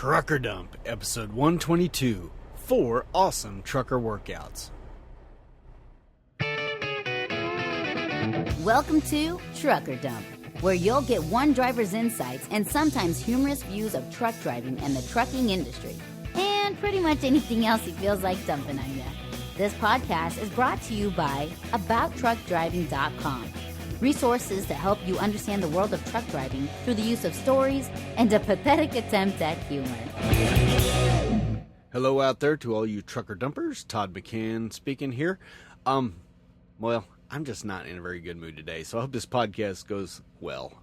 Trucker Dump, episode 122, 4 awesome trucker workouts. Welcome to Trucker Dump, where you'll get one driver's insights and sometimes humorous views of truck driving and the trucking industry, and pretty much anything else he feels like dumping on you. This podcast is brought to you by AboutTruckDriving.com. Resources to help you understand the world of truck driving through the use of stories and a pathetic attempt at humor. Hello out there to all you trucker dumpers. Todd McCann speaking here. Well, I'm just not in a very good mood today, so I hope this podcast goes well.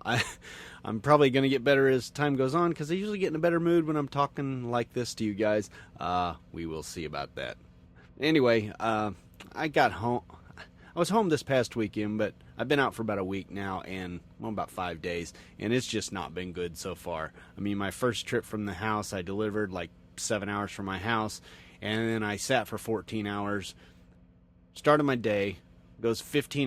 I'm probably going to get better as time goes on, because I usually get in a better mood when I'm talking like this to you guys. We will see about that. Anyway, I got home. I was home this past weekend, but I've been out for about a week now, and about 5 days, and it's just not been good so far. I mean, my first trip from the house, I delivered like 7 hours from my house, and then I sat for 14 hours, started my day, goes 15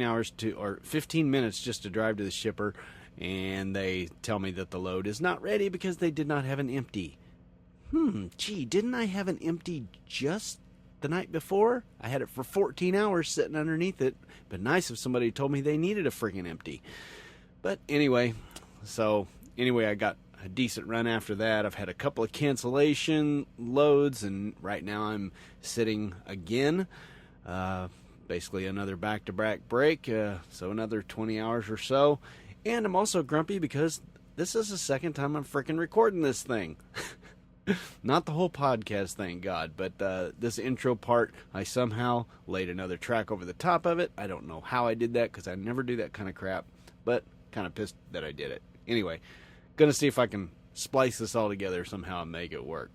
minutes just to drive to the shipper, and they tell me that the load is not ready because they did not have an empty. Gee, didn't I have an empty just the night before? I had it for 14 hours sitting underneath it, but nice if somebody told me they needed a friggin' empty. But anyway, I got a decent run after that. I've had a couple of cancellation loads, and right now I'm sitting again. Basically another back-to-back break, so another 20 hours or so. And I'm also grumpy because this is the second time I'm frickin' recording this thing. Not the whole podcast, thank God, but this intro part, I somehow laid another track over the top of it. I don't know how I did that, because I never do that kind of crap, but kind of pissed that I did it. Anyway, gonna see if I can splice this all together somehow and make it work.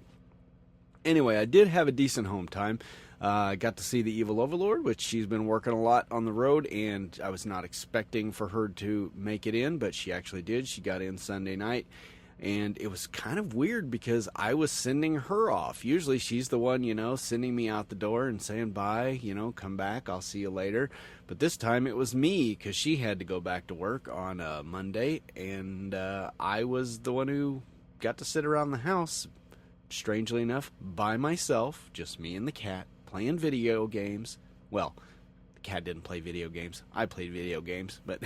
Anyway, I did have a decent home time. I got to see the Evil Overlord, which she's been working a lot on the road, and I was not expecting for her to make it in, but she actually did. She got in Sunday night. And it was kind of weird because I was sending her off. Usually she's the one, sending me out the door and saying bye, come back, I'll see you later. But this time it was me, because she had to go back to work on Monday. And I was the one who got to sit around the house, strangely enough, by myself, just me and the cat, playing video games. Well, the cat didn't play video games. I played video games. But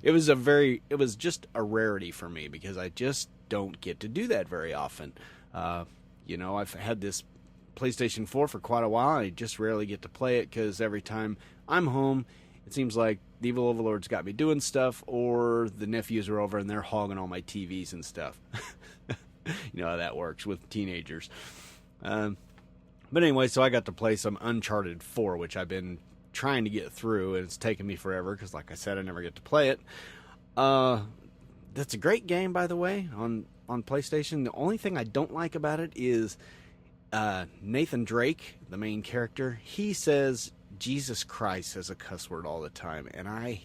it was just a rarity for me, because I just don't get to do that very often. I've had this PlayStation 4 for quite a while. I just rarely get to play it, because every time I'm home, it seems like the Evil Overlord's got me doing stuff, or the nephews are over and they're hogging all my TVs and stuff. You know how that works with teenagers. But anyway, so I got to play some Uncharted 4, which I've been trying to get through, and it's taken me forever, because like I said, I never get to play it. That's a great game, by the way, on PlayStation. The only thing I don't like about it is Nathan Drake, the main character. He says Jesus Christ as a cuss word all the time, and I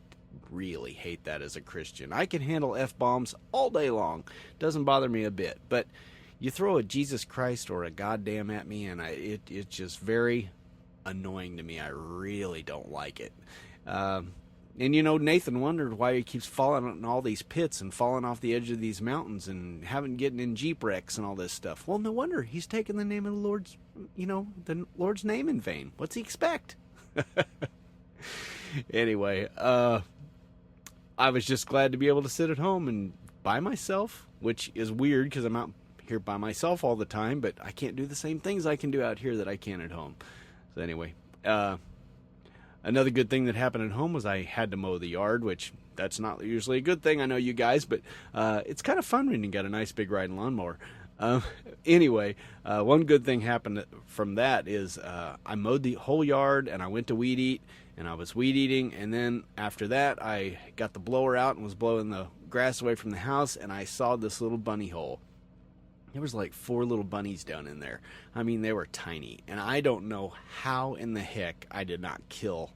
really hate that as a Christian. I can handle F-bombs all day long. Doesn't bother me a bit. But you throw a Jesus Christ or a goddamn at me, and it's just very annoying to me. I really don't like it. And Nathan wondered why he keeps falling in all these pits and falling off the edge of these mountains and getting in Jeep wrecks and all this stuff. Well, no wonder. He's taking the name of the Lord's name in vain. What's he expect? Anyway, I was just glad to be able to sit at home and by myself, which is weird because I'm out here by myself all the time, but I can't do the same things I can do out here that I can at home. So anyway, another good thing that happened at home was I had to mow the yard, which that's not usually a good thing, I know you guys, but it's kind of fun when you got a nice big riding lawnmower. Anyway, one good thing happened from that is I mowed the whole yard, and I went to weed eat, and I was weed eating, and then after that I got the blower out and was blowing the grass away from the house, and I saw this little bunny hole. There was like 4 little bunnies down in there. I mean, they were tiny. And I don't know how in the heck I did not kill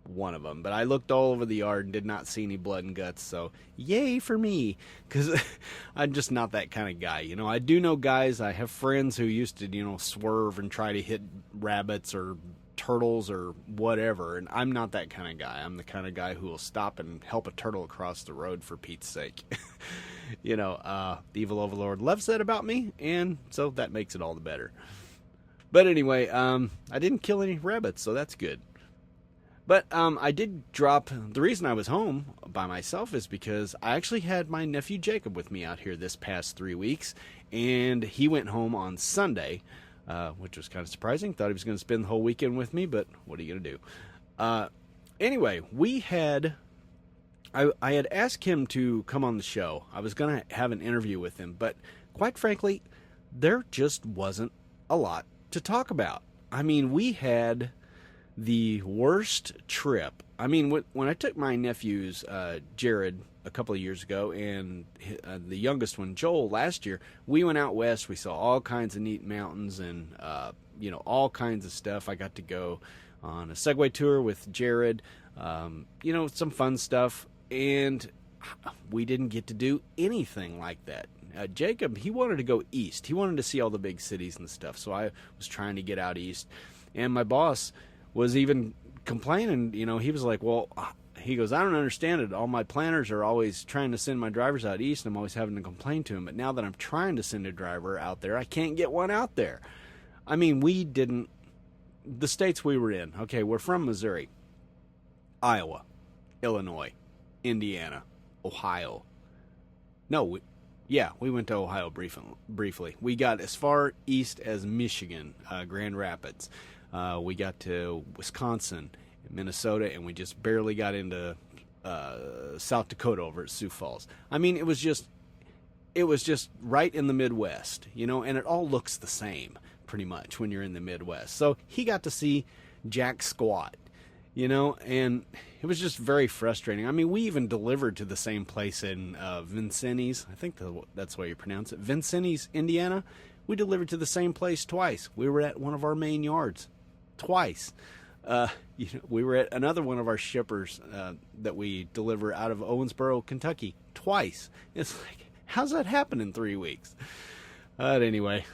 one of them. But I looked all over the yard and did not see any blood and guts. So, yay for me. Because I'm just not that kind of guy. I do know guys, I have friends who used to, swerve and try to hit rabbits or turtles or whatever, and I'm not that kind of guy. I'm the kind of guy who will stop and help a turtle across the road for Pete's sake. The evil overlord loves that about me, and so that makes it all the better. But anyway, I didn't kill any rabbits, so that's good. But I did drop. The reason I was home by myself is because I actually had my nephew Jacob with me out here this past 3 weeks, and he went home on Sunday, which was kind of surprising. Thought he was going to spend the whole weekend with me, but what are you going to do? Anyway, I had asked him to come on the show. I was going to have an interview with him, but quite frankly, there just wasn't a lot to talk about. I mean, we had the worst trip. I mean, when I took my nephews, Jared, a couple of years ago, and the youngest one, Joel, last year, we went out west. We saw all kinds of neat mountains and, all kinds of stuff. I got to go on a Segway tour with Jared, some fun stuff, and we didn't get to do anything like that. Jacob, he wanted to go east. He wanted to see all the big cities and stuff, so I was trying to get out east. And my boss was even complaining, he was like, he goes, I don't understand it. All my planners are always trying to send my drivers out east, and I'm always having to complain to them. But now that I'm trying to send a driver out there, I can't get one out there. I mean, the states we were in, okay, we're from Missouri, Iowa, Illinois, Indiana, Ohio. No, we went to Ohio briefly. We got as far east as Michigan, Grand Rapids. We got to Wisconsin, Minnesota, and we just barely got into South Dakota over at Sioux Falls. I mean, it was just right in the Midwest, and it all looks the same pretty much when you're in the Midwest. So he got to see jack squat, and it was just very frustrating. I mean, we even delivered to the same place in Vincennes. I think that's the way you pronounce it. Vincennes, Indiana. We delivered to the same place twice. We were at one of our main yards twice. We were at another one of our shippers that we deliver out of Owensboro, Kentucky, twice. It's like, how's that happen in 3 weeks? But anyway,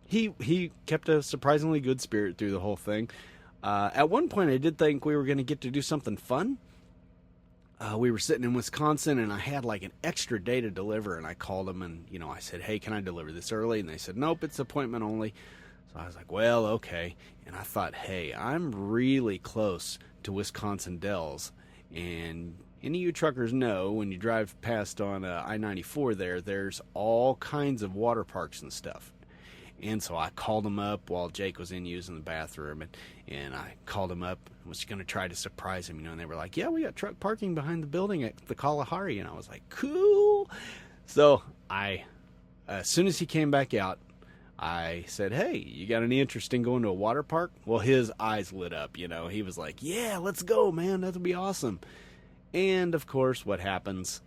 he kept a surprisingly good spirit through the whole thing. At one point, I did think we were going to get to do something fun. We were sitting in Wisconsin, and I had like an extra day to deliver, and I called them, and, I said, hey, can I deliver this early? And they said, nope, it's appointment only. So I was like, well, okay. And I thought, hey, I'm really close to Wisconsin Dells, and any of you truckers know when you drive past on I-94 there's all kinds of water parks and stuff. And so I called him up while Jake was in using the bathroom, and I called him up and was going to try to surprise him, and they were like, yeah, we got truck parking behind the building at the Kalahari. And I was like, cool. So as soon as he came back out, I said, hey, you got any interest in going to a water park? Well, his eyes lit up, He was like, yeah, let's go, man. That'll be awesome. And, of course, what happens?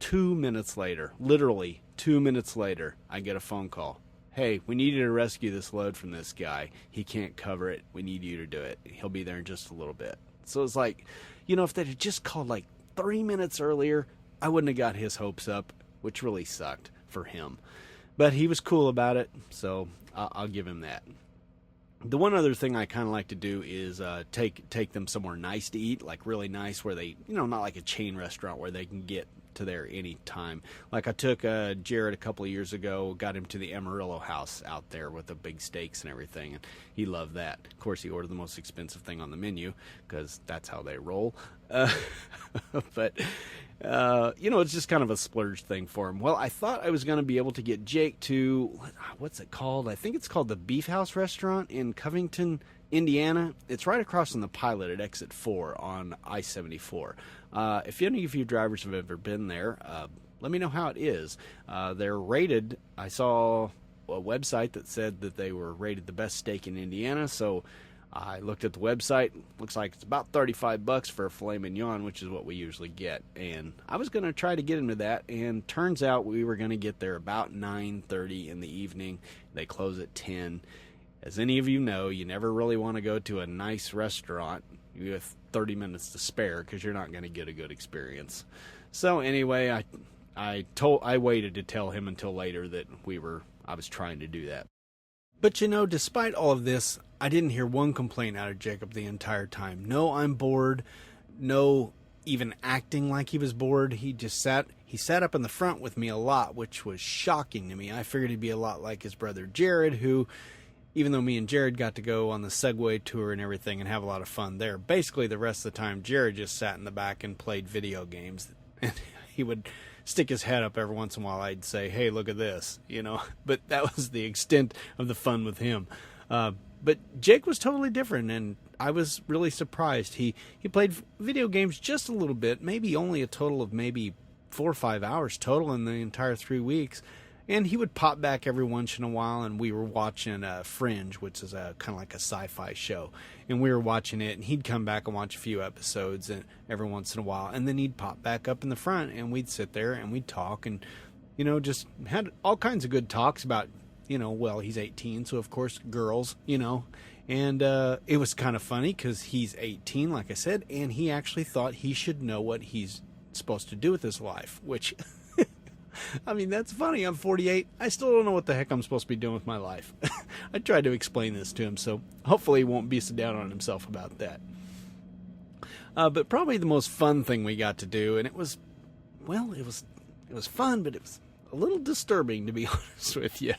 2 minutes later, literally 2 minutes later, I get a phone call. Hey, we need you to rescue this load from this guy. He can't cover it. We need you to do it. He'll be there in just a little bit. So it's like, if they had just called like 3 minutes earlier, I wouldn't have got his hopes up, which really sucked for him. But he was cool about it, so I'll give him that. The one other thing I kind of like to do is take them somewhere nice to eat, like really nice, where they, not like a chain restaurant where they can get to there any time. Like I took Jared a couple of years ago, got him to the Amarillo house out there with the big steaks and everything, and he loved that. Of course, he ordered the most expensive thing on the menu because that's how they roll. But it's just kind of a splurge thing for him. Well, I thought I was going to be able to get Jake to, what's it called? I think it's called the Beef House Restaurant in Covington, Indiana. It's right across from the Pilot at Exit 4 on I-74. If any of you drivers have ever been there, let me know how it is. They're rated. I saw a website that said that they were rated the best steak in Indiana, so I looked at the website. Looks like it's about $35 for a filet mignon, which is what we usually get. And I was going to try to get into that, and turns out we were going to get there about 9:30 in the evening. They close at 10. As any of you know, you never really want to go to a nice restaurant with 30 minutes to spare because you're not going to get a good experience. So anyway, I waited to tell him until later that I was trying to do that. But despite all of this, I didn't hear one complaint out of Jacob the entire time. No, I'm bored. No, even acting like he was bored. He sat up in the front with me a lot, which was shocking to me. I figured he'd be a lot like his brother Jared, who, even though me and Jared got to go on the Segway tour and everything and have a lot of fun there, basically the rest of the time Jared just sat in the back and played video games. And he would stick his head up every once in a while. I'd say, hey, look at this, But that was the extent of the fun with him. But Jake was totally different, and I was really surprised. He played video games just a little bit, maybe only a total of maybe 4 or 5 hours total in the entire 3 weeks. And he would pop back every once in a while, and we were watching Fringe, which is a kind of like a sci-fi show. And we were watching it, and he'd come back and watch a few episodes and every once in a while. And then he'd pop back up in the front, and we'd sit there and we'd talk and, just had all kinds of good talks about, well, he's 18, so of course girls, And it was kind of funny because he's 18, like I said, and he actually thought he should know what he's supposed to do with his life, which... I mean, that's funny. I'm 48. I still don't know what the heck I'm supposed to be doing with my life. I tried to explain this to him, so hopefully he won't be so down on himself about that. But probably the most fun thing we got to do, and it was fun, but it was a little disturbing, to be honest with you.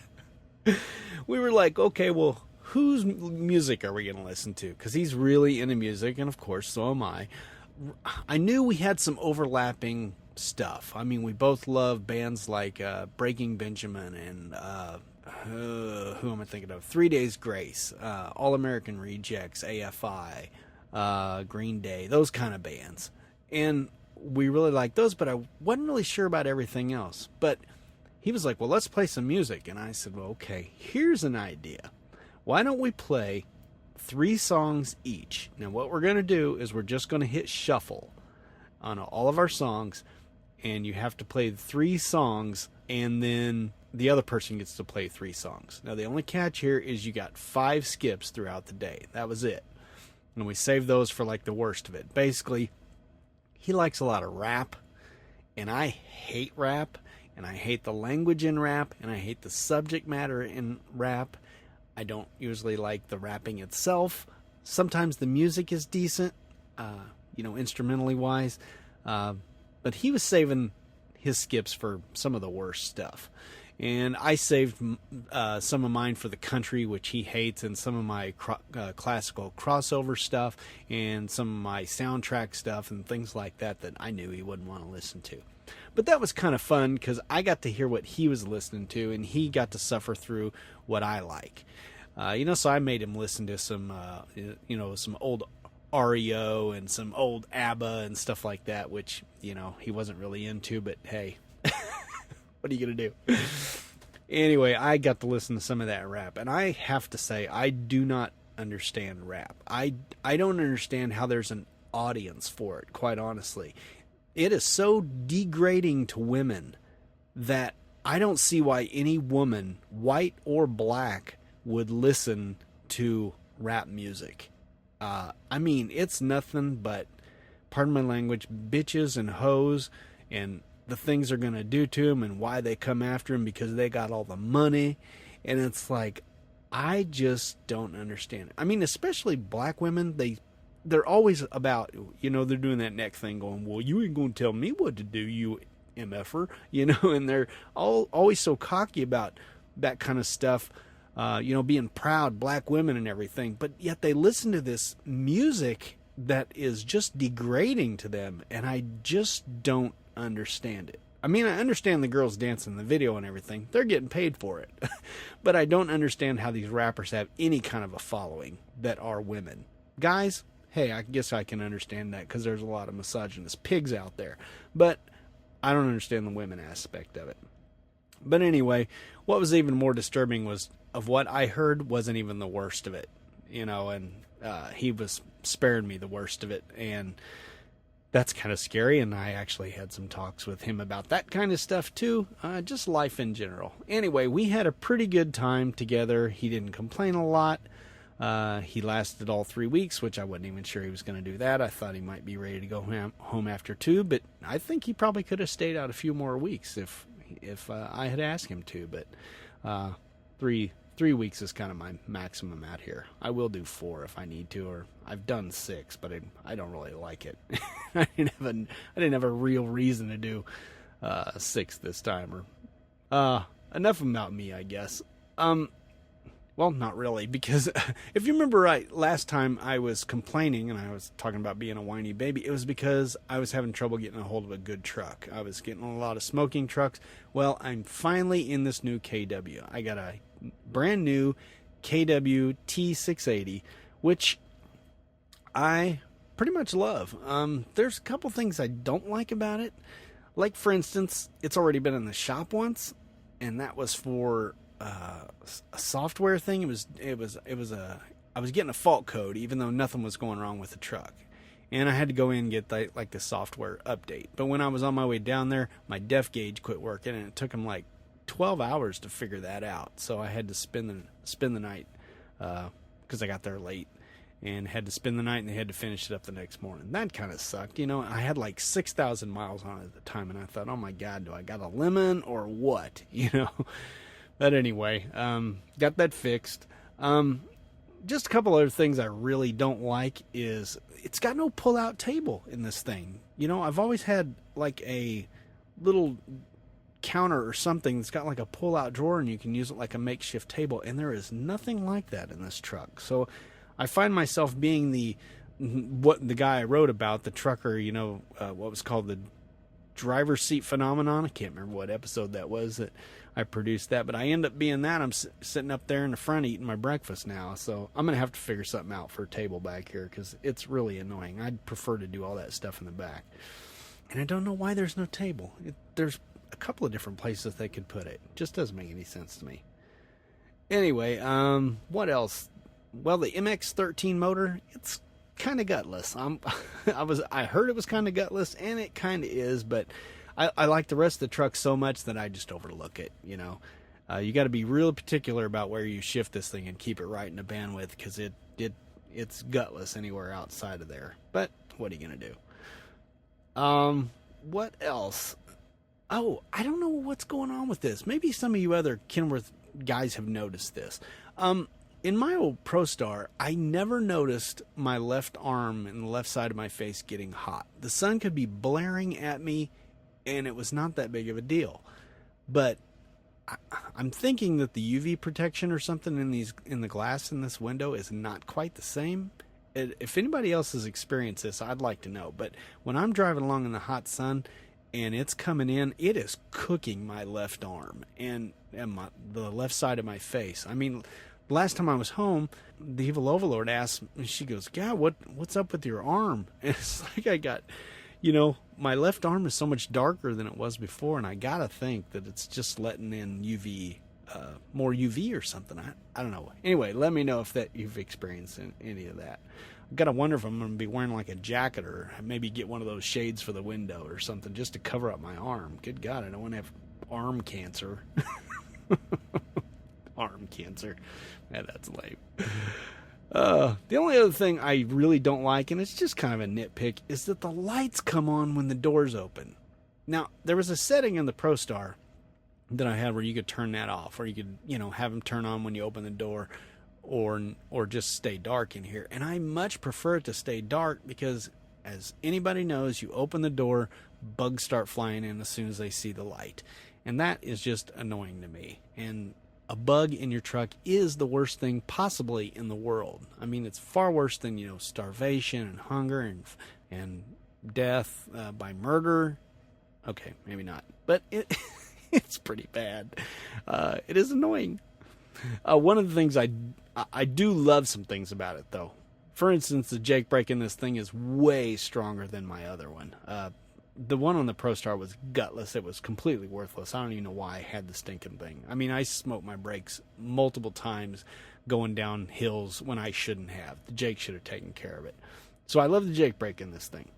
We were like, okay, well, whose music are we going to listen to? Because he's really into music, and of course, so am I. I knew we had some overlapping stuff. I mean, we both love bands like Breaking Benjamin and who am I thinking of? 3 Days Grace, All American Rejects, AFI, Green Day, those kind of bands. And we really liked those, but I wasn't really sure about everything else. But he was like, well, let's play some music. And I said, well, okay, here's an idea. Why don't we play 3 songs each? Now, what we're going to do is we're just going to hit shuffle on all of our songs, and you have to play 3 songs, and then the other person gets to play 3 songs. Now, the only catch here is you got 5 skips throughout the day. That was it. And we saved those for, like, the worst of it. Basically, he likes a lot of rap, and I hate rap, and I hate the language in rap, and I hate the subject matter in rap. I don't usually like the rapping itself. Sometimes the music is decent, instrumentally wise. But he was saving his skips for some of the worst stuff. And I saved some of mine for the country, which he hates, and some of my classical crossover stuff, and some of my soundtrack stuff, and things like that I knew he wouldn't want to listen to. But that was kind of fun, because I got to hear what he was listening to, and he got to suffer through what I like. So I made him listen to some old REO and some old ABBA and stuff like that, which, he wasn't really into, but hey, what are you going to do? Anyway, I got to listen to some of that rap, and I have to say, I do not understand rap. I don't understand how there's an audience for it, quite honestly. It is so degrading to women that I don't see why any woman, white or black, would listen to rap music. I mean, it's nothing but, pardon my language, bitches and hoes, and the things they're going to do to them, and why they come after them because they got all the money. And it's like, I just don't understand it. I mean, especially black women, they're always about, they're doing that neck thing going, well, you ain't going to tell me what to do, you MFer, and they're always so cocky about that kind of stuff. Being proud black women and everything, but yet they listen to this music that is just degrading to them, and I just don't understand it. I mean, I understand the girls dancing in the video and everything. They're getting paid for it. But I don't understand how these rappers have any kind of a following that are women. Guys, hey, I guess I can understand that because there's a lot of misogynist pigs out there. But I don't understand the women aspect of it. But anyway, what was even more disturbing was of what I heard wasn't even the worst of it, and he was sparing me the worst of it, and that's kind of scary, and I actually had some talks with him about that kind of stuff too, just life in general. Anyway, we had a pretty good time together. He didn't complain a lot. He lasted all 3 weeks, which I wasn't even sure he was going to do that. I thought he might be ready to go home after 2, but I think he probably could have stayed out a few more weeks if I had asked him to, but 3 3 weeks is kind of my maximum out here. I will do 4 if I need to, or I've done 6, but I don't really like it. I didn't have a real reason to do 6 this time. Or enough about me, I guess. Well, not really, because if you remember right, last time I was complaining and I was talking about being a whiny baby, it was because I was having trouble getting a hold of a good truck. I was getting a lot of smoking trucks. Well, I'm finally in this new KW. I got a brand new KW T-680, which I pretty much love. There's a couple things I don't like about it. Like, for instance, it's already been in the shop once, and that was for a software thing. I was getting a fault code even though nothing was going wrong with the truck, and I had to go in and get the software update. But when I was on my way down there, my def gauge quit working, and it took them like 12 hours to figure that out. So I had to spend the night because I got there late, and had to spend the night, and they had to finish it up the next morning. That kind of sucked. I had like 6,000 miles on it at the time, and I thought, oh my God, do I got a lemon or what? But anyway, got that fixed. Just a couple other things I really don't like is it's got no pull-out table in this thing. I've always had like a little counter or something that's got like a pull-out drawer, and you can use it like a makeshift table, and there is nothing like that in this truck. So I find myself being the guy I wrote about, the trucker, what was called the driver's seat phenomenon. I can't remember what episode that was that I produced that, but I end up being that. I'm sitting up there in the front eating my breakfast now, so I'm going to have to figure something out for a table back here because it's really annoying. I'd prefer to do all that stuff in the back. And I don't know why there's no table. There's a couple of different places they could put it. It just doesn't make any sense to me. Anyway, what else? Well, the MX-13 motor, it's kind of gutless. I heard it was kind of gutless, and it kind of is, but I like the rest of the truck so much that I just overlook it. You got to be real particular about where you shift this thing and keep it right in the bandwidth, because it's gutless anywhere outside of there. But what are you gonna do? What else? Oh, I don't know what's going on with this. Maybe some of you other Kenworth guys have noticed this. In my old ProStar, I never noticed my left arm and the left side of my face getting hot. The sun could be blaring at me, and it was not that big of a deal. But I'm thinking that the UV protection or something in the glass in this window is not quite the same. If anybody else has experienced this, I'd like to know. But when I'm driving along in the hot sun and it's coming in, it is cooking my left arm and the left side of my face. I mean, last time I was home, the evil overlord asked, and she goes, "God, what's up with your arm?" And it's like I got, my left arm is so much darker than it was before, and I gotta think that it's just letting in UV, more UV or something. I don't know. Anyway, let me know if that you've experienced any of that. I gotta wonder if I'm gonna be wearing like a jacket or maybe get one of those shades for the window or something just to cover up my arm. Good God, I don't want to have arm cancer. Arm cancer. Yeah, that's lame. The only other thing I really don't like, and it's just kind of a nitpick, is that the lights come on when the doors open. Now, there was a setting in the ProStar that I had where you could turn that off, or you could, have them turn on when you open the door, or just stay dark in here. And I much prefer it to stay dark because, as anybody knows, you open the door, bugs start flying in as soon as they see the light. And that is just annoying to me. And a bug in your truck is the worst thing possibly in the world. I mean, it's far worse than, starvation and hunger and death by murder. Okay, maybe not. But it's pretty bad. It is annoying. One of the things I do love some things about it, though. For instance, the Jake brake in this thing is way stronger than my other one. The one on the ProStar was gutless. It was completely worthless. I don't even know why I had the stinking thing. I mean, I smoked my brakes multiple times going down hills when I shouldn't have. The Jake should have taken care of it. So I love the Jake brake in this thing.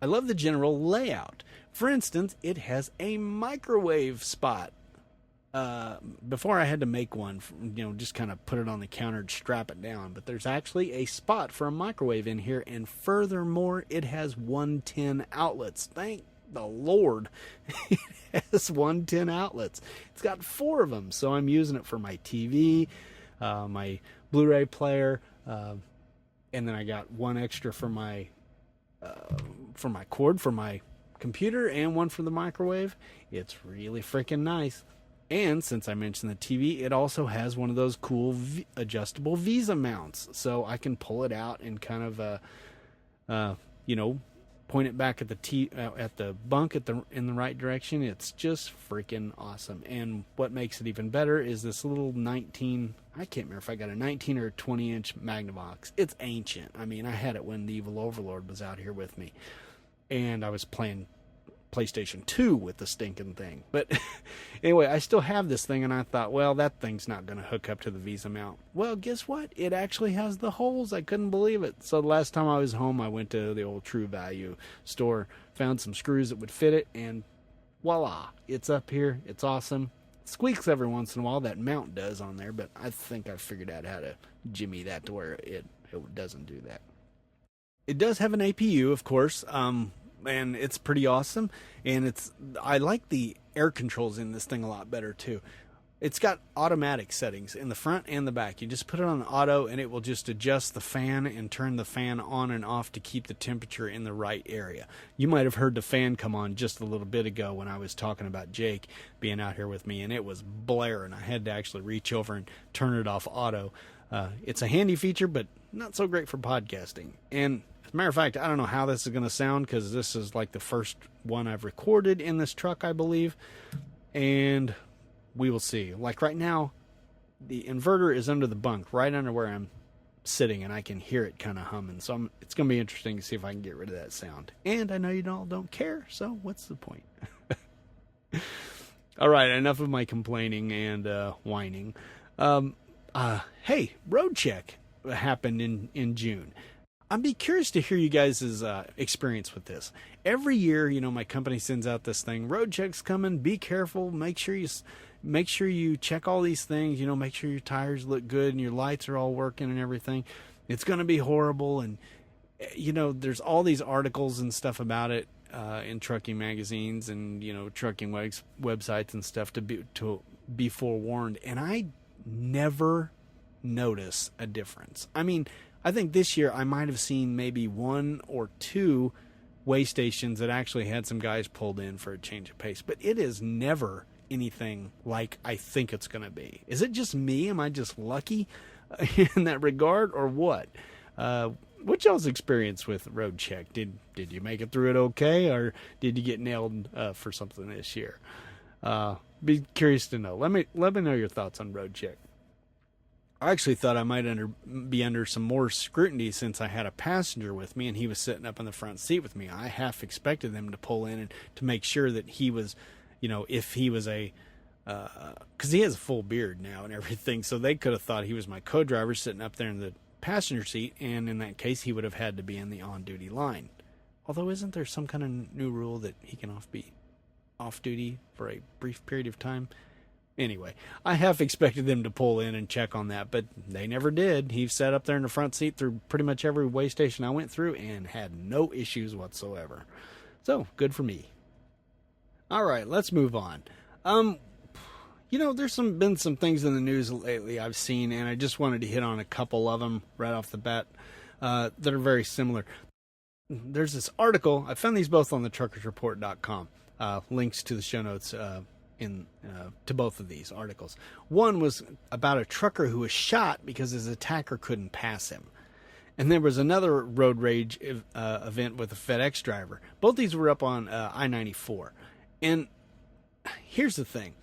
I love the general layout. For instance, it has a microwave spot. Before I had to make one, just kind of put it on the counter and strap it down. But there's actually a spot for a microwave in here. And furthermore, it has 110 outlets. Thank the Lord. It has 110 outlets. It's got 4 of them. So I'm using it for my TV, my Blu-ray player, and then I got one extra for my cord for my computer and one for the microwave. It's really freaking nice. And since I mentioned the TV, it also has one of those cool adjustable Visa mounts, so I can pull it out and kind of, point it back at the bunk in the right direction. It's just freaking awesome. And what makes it even better is this little 19. I can't remember if I got a 19 or a 20-inch Magnavox. It's ancient. I mean, I had it when the Evil Overlord was out here with me, and I was playing PlayStation 2 with the stinking thing. But anyway, I still have this thing, and I thought, well, that thing's not going to hook up to the Visa mount. Well, guess what? It actually has the holes. I couldn't believe it. So the last time I was home, I went to the old True Value store, found some screws that would fit it, and voila, it's up here. It's awesome. It squeaks every once in a while. That mount does on there, but I think I figured out how to jimmy that to where it doesn't do that. It does have an APU, of course, and it's pretty awesome. And I like the air controls in this thing a lot better too. It's got automatic settings in the front and the back. You just put it on auto and it will just adjust the fan and turn the fan on and off to keep the temperature in the right area. You might have heard the fan come on just a little bit ago when I was talking about Jake being out here with me, and it was blaring. I had to actually reach over and turn it off auto. It's a handy feature, but not so great for podcasting. And as a matter of fact, I don't know how this is going to sound, because this is like the first one I've recorded in this truck, I believe. And we will see. Like right now, the inverter is under the bunk, right under where I'm sitting, and I can hear it kind of humming. So it's going to be interesting to see if I can get rid of that sound. And I know you all don't care, so what's the point? All right, enough of my complaining and whining. Hey, road check happened in June. I'd be curious to hear you guys' experience with this. Every year, my company sends out this thing. Road check's coming. Be careful. Make sure you check all these things. Make sure your tires look good and your lights are all working and everything. It's going to be horrible. And there's all these articles and stuff about it in trucking magazines and trucking websites and stuff to be forewarned. And I never notice a difference. I mean, I think this year I might have seen maybe one or two way stations that actually had some guys pulled in for a change of pace, but it is never anything like I think it's going to be. Is it just me? Am I just lucky in that regard, or what? What's y'all's experience with road check? Did you make it through it okay, or did you get nailed for something this year? Be curious to know. Let me know your thoughts on road check. I actually thought I might be under some more scrutiny since I had a passenger with me and he was sitting up in the front seat with me. I half expected them to pull in and to make sure that he was, if he was because he has a full beard now and everything, so they could have thought he was my co-driver sitting up there in the passenger seat, and in that case he would have had to be in the on-duty line. Although isn't there some kind of new rule that he can be off-duty for a brief period of time? Anyway, I half expected them to pull in and check on that, but they never did. He sat up there in the front seat through pretty much every way station I went through and had no issues whatsoever. So, good for me. All right, let's move on. There's been some things in the news lately I've seen, and I just wanted to hit on a couple of them right off the bat that are very similar. There's this article. I found these both on the truckersreport.com. Links to the show notes to both of these articles. One was about a trucker who was shot because his attacker couldn't pass him. And there was another road rage event with a FedEx driver. Both these were up on I-94. And here's the thing.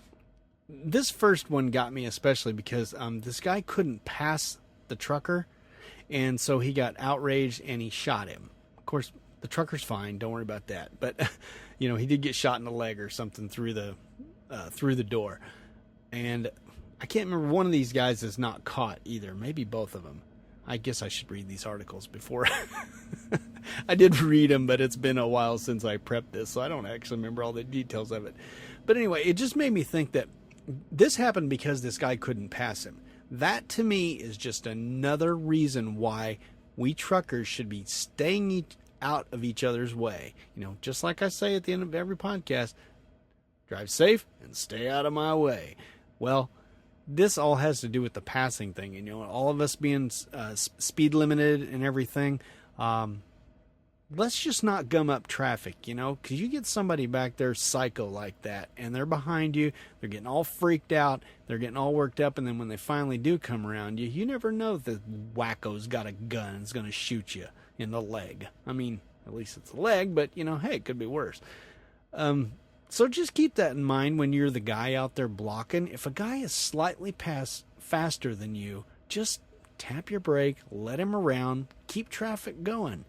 This first one got me especially because this guy couldn't pass the trucker, and so he got outraged and he shot him. Of course, the trucker's fine. Don't worry about that. But, he did get shot in the leg or something through the door. And I can't remember, one of these guys is not caught either. Maybe both of them. I guess I should read these articles before. I did read them, but it's been a while since I prepped this, so I don't actually remember all the details of it. But anyway, it just made me think that this happened because this guy couldn't pass him. That, to me, is just another reason why we truckers should be staying out of each other's way. Just like I say at the end of every podcast, drive safe and stay out of my way. Well, this all has to do with the passing thing. And, all of us being speed limited and everything. Let's just not gum up traffic, because you get somebody back there psycho like that, and they're behind you, they're getting all freaked out, they're getting all worked up, and then when they finally do come around you, you never know that wacko's got a gun and is going to shoot you in the leg. I mean, at least it's a leg, but, hey, it could be worse. So just keep that in mind when you're the guy out there blocking. If a guy is slightly faster than you, just tap your brake, let him around, keep traffic going.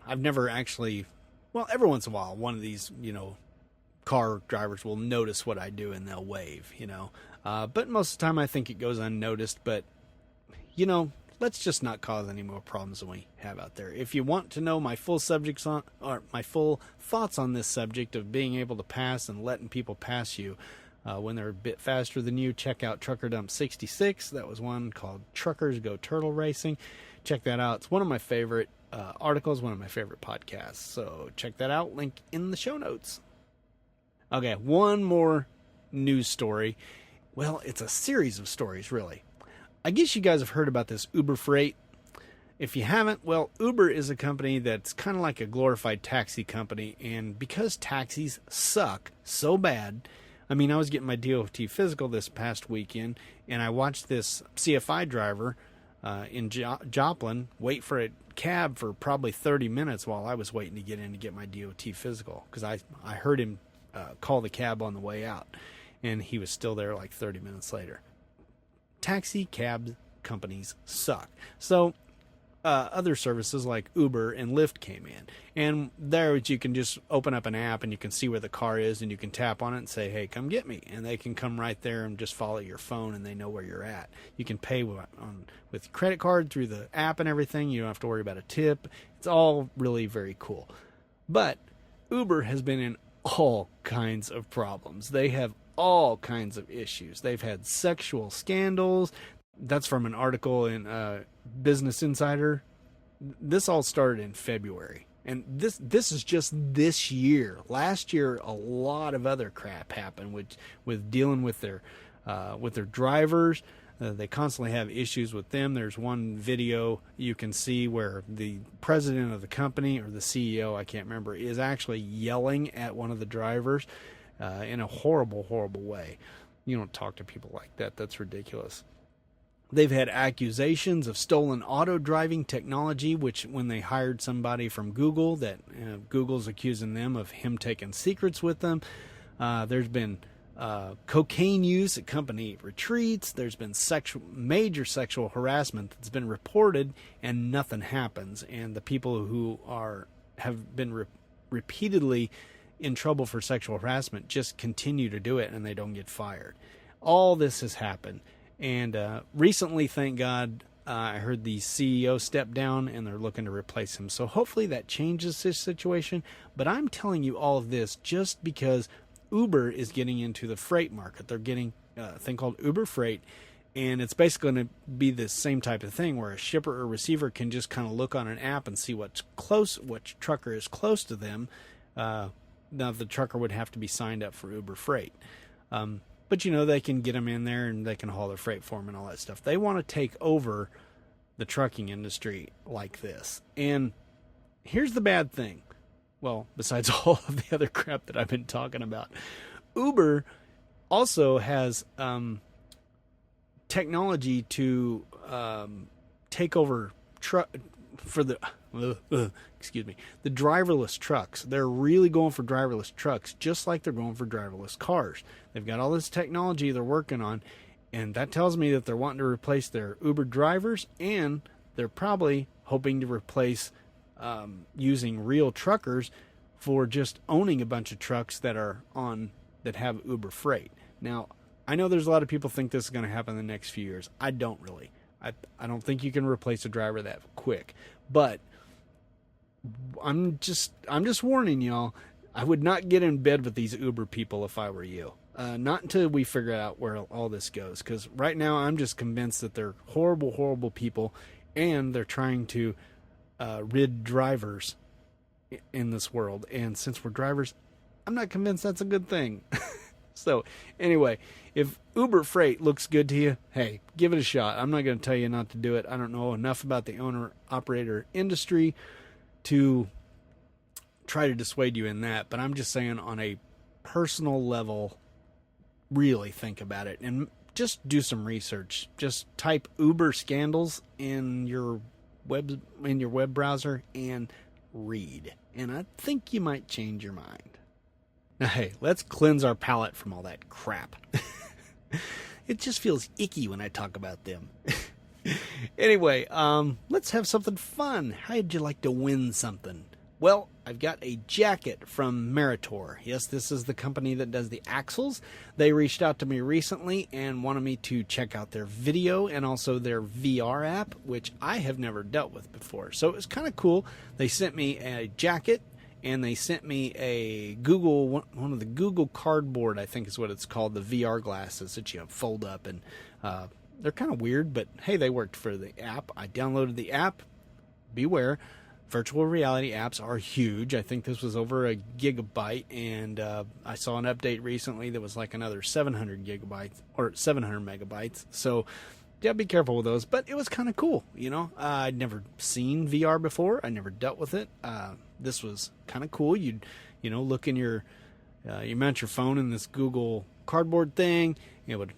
I've never actually, every once in a while, one of these, car drivers will notice what I do and they'll wave, but most of the time I think it goes unnoticed. But, let's just not cause any more problems than we have out there. If you want to know my full thoughts on this subject of being able to pass and letting people pass you when they're a bit faster than you, check out Trucker Dump 66. That was one called Truckers Go Turtle Racing. Check that out. It's one of my favorite articles, one of my favorite podcasts. So check that out. Link in the show notes. Okay, one more news story. Well, it's a series of stories, really. I guess you guys have heard about this Uber Freight. If you haven't, Uber is a company that's kind of like a glorified taxi company. And because taxis suck so bad, I was getting my DOT physical this past weekend, and I watched this CFI driver in Joplin wait for a cab for probably 30 minutes while I was waiting to get in to get my DOT physical, because I heard him call the cab on the way out, and he was still there like 30 minutes later. Taxi cab companies suck. So other services like Uber and Lyft came in, and there you can just open up an app and you can see where the car is, and you can tap on it and say, hey, come get me, and they can come right there and just follow your phone, and they know where you're at. You can pay with credit card through the app and everything. You don't have to worry about a tip. It's all really very cool. But Uber has been in all kinds of problems. They have all kinds of issues. They've had sexual scandals. That's from an article in Business Insider. This all started in February, and this is just this year. Last year, a lot of other crap happened with dealing with their drivers. They constantly have issues with them. There's one video you can see where the president of the company, or the CEO, I can't remember, is actually yelling at one of the drivers in a horrible, horrible way. You don't talk to people like that. That's ridiculous. They've had accusations of stolen auto driving technology, which when they hired somebody from Google, that Google's accusing them of him taking secrets with them. There's been cocaine use at company retreats. There's been major sexual harassment that's been reported, and nothing happens. And the people who have been repeatedly in trouble for sexual harassment just continue to do it, and they don't get fired. All this has happened. And recently, thank God, I heard the CEO step down, and they're looking to replace him. So hopefully that changes this situation. But I'm telling you all of this just because Uber is getting into the freight market. They're getting a thing called Uber Freight, and it's basically going to be the same type of thing where a shipper or receiver can just kind of look on an app and see which trucker is close to them. Now, the trucker would have to be signed up for Uber Freight. But, they can get them in there and they can haul their freight for them and all that stuff. They want to take over the trucking industry like this. And here's the bad thing. Well, besides all of the other crap that I've been talking about, Uber also has technology to take over the driverless trucks. They're really going for driverless trucks, just like they're going for driverless cars. They've got all this technology they're working on, and that tells me that they're wanting to replace their Uber drivers, and they're probably hoping to replace using real truckers for just owning a bunch of trucks that have Uber Freight. Now, I know there's a lot of people think this is going to happen in the next few years. I don't really. I don't think you can replace a driver that quick. But I'm just warning y'all. I would not get in bed with these Uber people if I were you. Not until we figure out where all this goes. Because right now I'm just convinced that they're horrible, horrible people, and they're trying to rid drivers in this world. And since we're drivers, I'm not convinced that's a good thing. So anyway, if Uber Freight looks good to you, hey, give it a shot. I'm not going to tell you not to do it. I don't know enough about the owner-operator industry to try to dissuade you in that, but I'm just saying on a personal level, really think about it and just do some research. Just type Uber scandals in your web browser and read, and I think you might change your mind. Now, hey, let's cleanse our palate from all that crap. It just feels icky when I talk about them. Anyway, let's have something fun. How'd you like to win something? Well, I've got a jacket from Meritor. Yes, this is the company that does the axles. They reached out to me recently and wanted me to check out their video and also their VR app, which I have never dealt with before. So it was kind of cool. They sent me a jacket and they sent me a one of the Google Cardboard, I think is what it's called, the VR glasses that you fold up. And they're kind of weird, but hey, they worked for the app. I downloaded the app. Beware. Virtual reality apps are huge. I think this was over a gigabyte, and I saw an update recently that was like another 700 gigabytes or 700 megabytes. So, yeah, be careful with those. But it was kind of cool, you know. I'd never seen VR before. I never dealt with it. This was kind of cool. You look in you mount your phone in this Google Cardboard thing. It would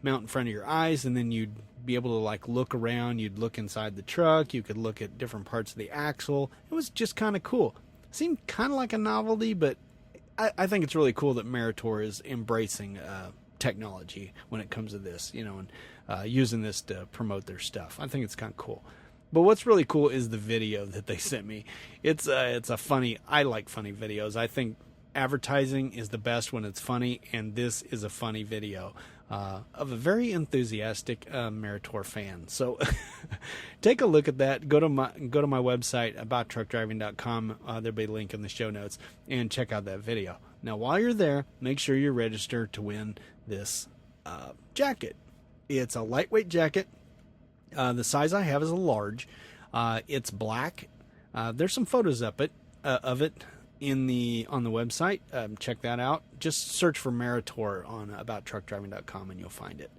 mount in front of your eyes, and then you'd be able to like look around. You'd look inside the truck. You could look at different parts of the axle. It was just kind of cool. Seemed kind of like a novelty, but I think it's really cool that Meritor is embracing technology when it comes to this, and using this to promote their stuff. I think it's kind of cool. But what's really cool is the video that they sent me. It's a funny. I like funny videos. I think advertising is the best when it's funny, and this is a funny video of a very enthusiastic Meritor fan. So take a look at that. Go to my website, abouttruckdriving.com. There'll be a link in the show notes, and check out that video. Now, while you're there, make sure you register to win this jacket. It's a lightweight jacket. The size I have is a large. It's black. There's some photos of it on the website. Check that out. Just search for Meritor on abouttruckdriving.com and you'll find it.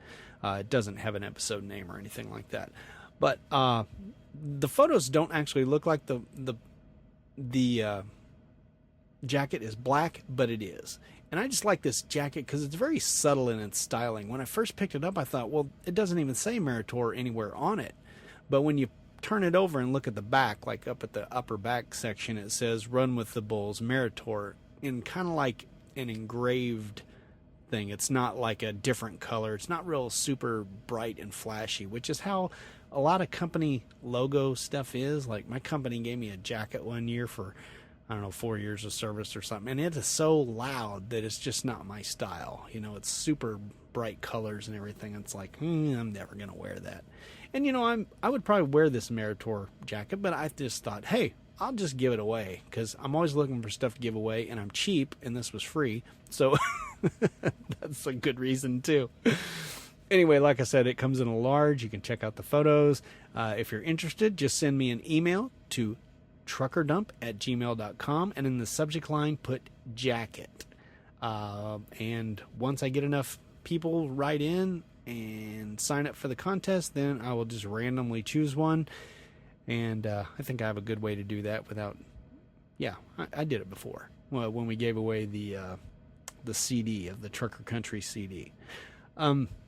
It doesn't have an episode name or anything like that. But the photos don't actually look like the jacket is black, but it is. And I just like this jacket because it's very subtle in its styling. When I first picked it up, I thought, well, it doesn't even say Meritor anywhere on it. But when you turn it over and look at the back, like up at the upper back section, it says "Run with the Bulls, Meritor," in kind of like an engraved thing. It's not like a different color. It's not real super bright and flashy, which is how a lot of company logo stuff is. Like my company gave me a jacket one year for, I don't know, 4 years of service or something, and it is so loud that it's just not my style. It's super bright colors and everything. It's like, I'm never gonna wear that. And I would probably wear this Meritor jacket, but I just thought, hey, I'll just give it away because I'm always looking for stuff to give away, and I'm cheap, and this was free, so that's a good reason too. Anyway, like I said, it comes in a large. You can check out the photos. If you're interested, just send me an email to truckerdump@gmail.com, and in the subject line put jacket. And once I get enough people write in and sign up for the contest, then I will just randomly choose one. And I think I have a good way to do that without... Yeah, I did it before. Well, when we gave away the CD of the Trucker Country CD.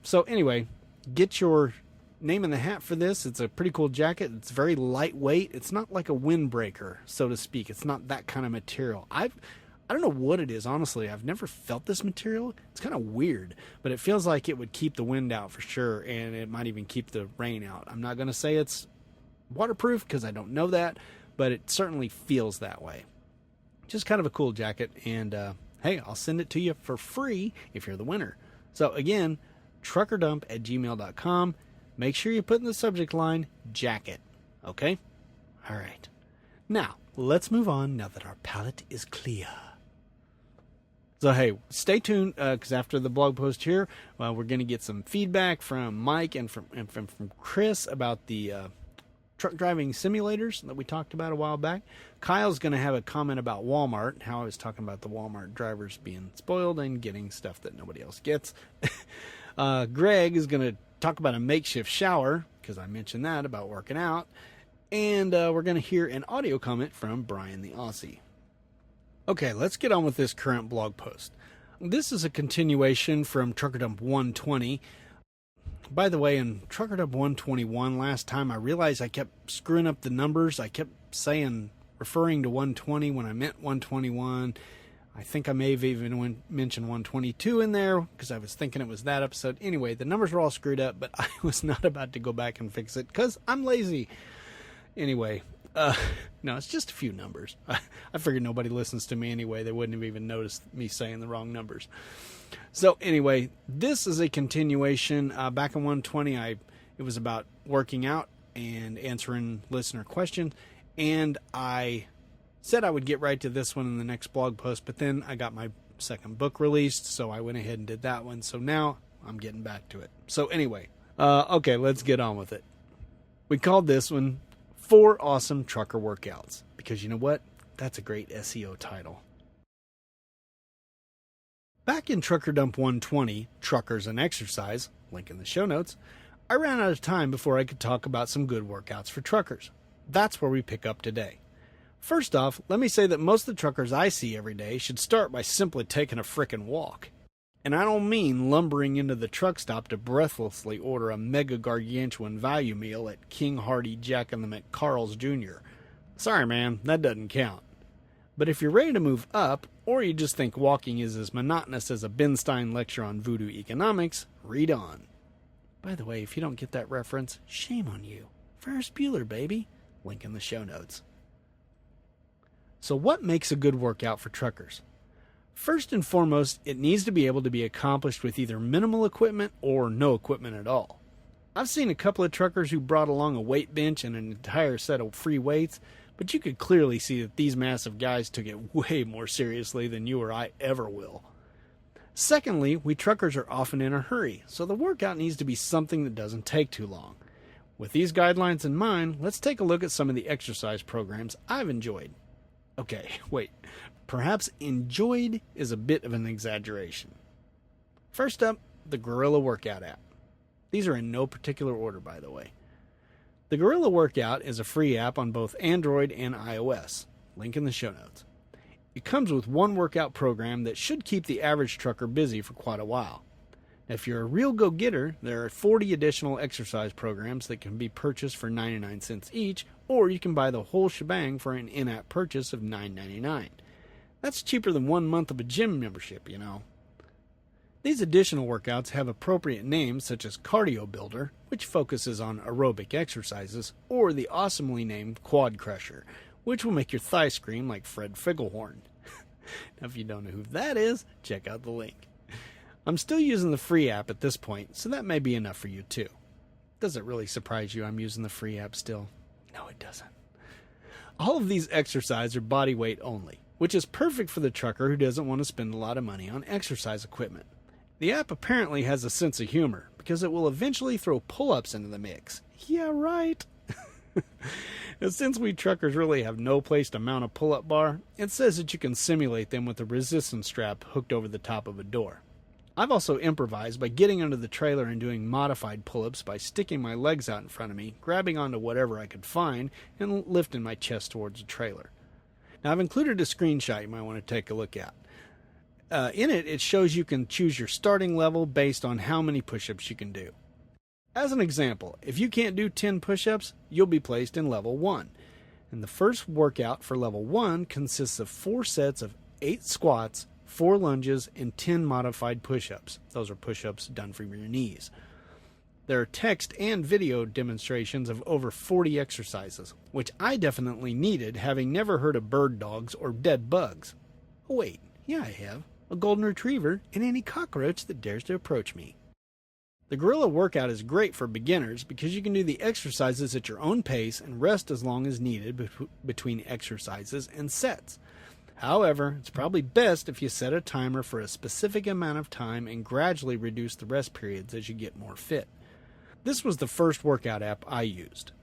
So anyway, get your name in the hat for this. It's a pretty cool jacket. It's very lightweight. It's not like a windbreaker, so to speak. It's not that kind of material. I don't know what it is, honestly. I've never felt this material. It's kind of weird, but it feels like it would keep the wind out for sure, and it might even keep the rain out. I'm not going to say it's waterproof because I don't know that, but it certainly feels that way. Just kind of a cool jacket, and hey, I'll send it to you for free if you're the winner. So again, truckerdump@gmail.com. Make sure you put in the subject line, jacket. Okay? All right. Now, let's move on now that our palate is clear. So, hey, stay tuned, because after the blog post here, we're going to get some feedback from Mike and from Chris about the truck driving simulators that we talked about a while back. Kyle's going to have a comment about Walmart, how I was talking about the Walmart drivers being spoiled and getting stuff that nobody else gets. Greg is going to talk about a makeshift shower, because I mentioned that about working out. And we're going to hear an audio comment from Brian the Aussie. Okay, let's get on with this current blog post. This is a continuation from Trucker Dump 120. By the way, in Trucker Dump 121 last time, I realized I kept screwing up the numbers. I kept referring to 120 when I meant 121. I think I may have even mentioned 122 in there because I was thinking it was that episode. Anyway, the numbers were all screwed up, but I was not about to go back and fix it because I'm lazy. Anyway, no, it's just a few numbers. I figured nobody listens to me anyway. They wouldn't have even noticed me saying the wrong numbers. So anyway, this is a continuation. Back in 120, it was about working out and answering listener questions. And I said I would get right to this one in the next blog post, but then I got my second book released, so I went ahead and did that one. So now I'm getting back to it. So anyway, okay, let's get on with it. We called this one 4 Awesome Trucker Workouts, because you know what? That's a great SEO title. Back in Trucker Dump 120, Truckers and Exercise, link in the show notes, I ran out of time before I could talk about some good workouts for truckers. That's where we pick up today. First off, let me say that most of the truckers I see every day should start by simply taking a frickin' walk. And I don't mean lumbering into the truck stop to breathlessly order a mega gargantuan value meal at King Hardy Jack and the McCarls Jr. Sorry man, that doesn't count. But if you're ready to move up, or you just think walking is as monotonous as a Ben Stein lecture on voodoo economics, read on. By the way, if you don't get that reference, shame on you. Ferris Bueller, baby. Link in the show notes. So what makes a good workout for truckers? First and foremost, it needs to be able to be accomplished with either minimal equipment or no equipment at all. I've seen a couple of truckers who brought along a weight bench and an entire set of free weights, but you could clearly see that these massive guys took it way more seriously than you or I ever will. Secondly, we truckers are often in a hurry, so the workout needs to be something that doesn't take too long. With these guidelines in mind, let's take a look at some of the exercise programs I've enjoyed. Okay, wait. Perhaps enjoyed is a bit of an exaggeration. First up, the Gorilla Workout app. These are in no particular order, by the way. The Gorilla Workout is a free app on both Android and iOS. Link in the show notes. It comes with one workout program that should keep the average trucker busy for quite a while. If you're a real go-getter, there are 40 additional exercise programs that can be purchased for 99 cents each, or you can buy the whole shebang for an in-app purchase of $9.99. That's cheaper than 1 month of a gym membership, you know. These additional workouts have appropriate names such as Cardio Builder, which focuses on aerobic exercises, or the awesomely named Quad Crusher, which will make your thighs scream like Fred Figglehorn. Now, if you don't know who that is, check out the link. I'm still using the free app at this point, so that may be enough for you too. Does it really surprise you I'm using the free app still? No, it doesn't. All of these exercises are body weight only, which is perfect for the trucker who doesn't want to spend a lot of money on exercise equipment. The app apparently has a sense of humor, because it will eventually throw pull-ups into the mix. Yeah, right. And since we truckers really have no place to mount a pull-up bar, it says that you can simulate them with a resistance strap hooked over the top of a door. I've also improvised by getting under the trailer and doing modified pull-ups by sticking my legs out in front of me, grabbing onto whatever I could find, and lifting my chest towards the trailer. Now, I've included a screenshot you might want to take a look at. In it, it shows you can choose your starting level based on how many push-ups you can do. As an example, if you can't do 10 push-ups, you'll be placed in level 1. And the first workout for level 1 consists of 4 sets of 8 squats, 4 lunges, and 10 modified push-ups. Those are push-ups done from your knees. There are text and video demonstrations of over 40 exercises, which I definitely needed, having never heard of bird dogs or dead bugs. Oh wait, yeah I have. A golden retriever and any cockroach that dares to approach me. The Gorilla Workout is great for beginners because you can do the exercises at your own pace and rest as long as needed between exercises and sets. However, it's probably best if you set a timer for a specific amount of time and gradually reduce the rest periods as you get more fit. This was the first workout app I used.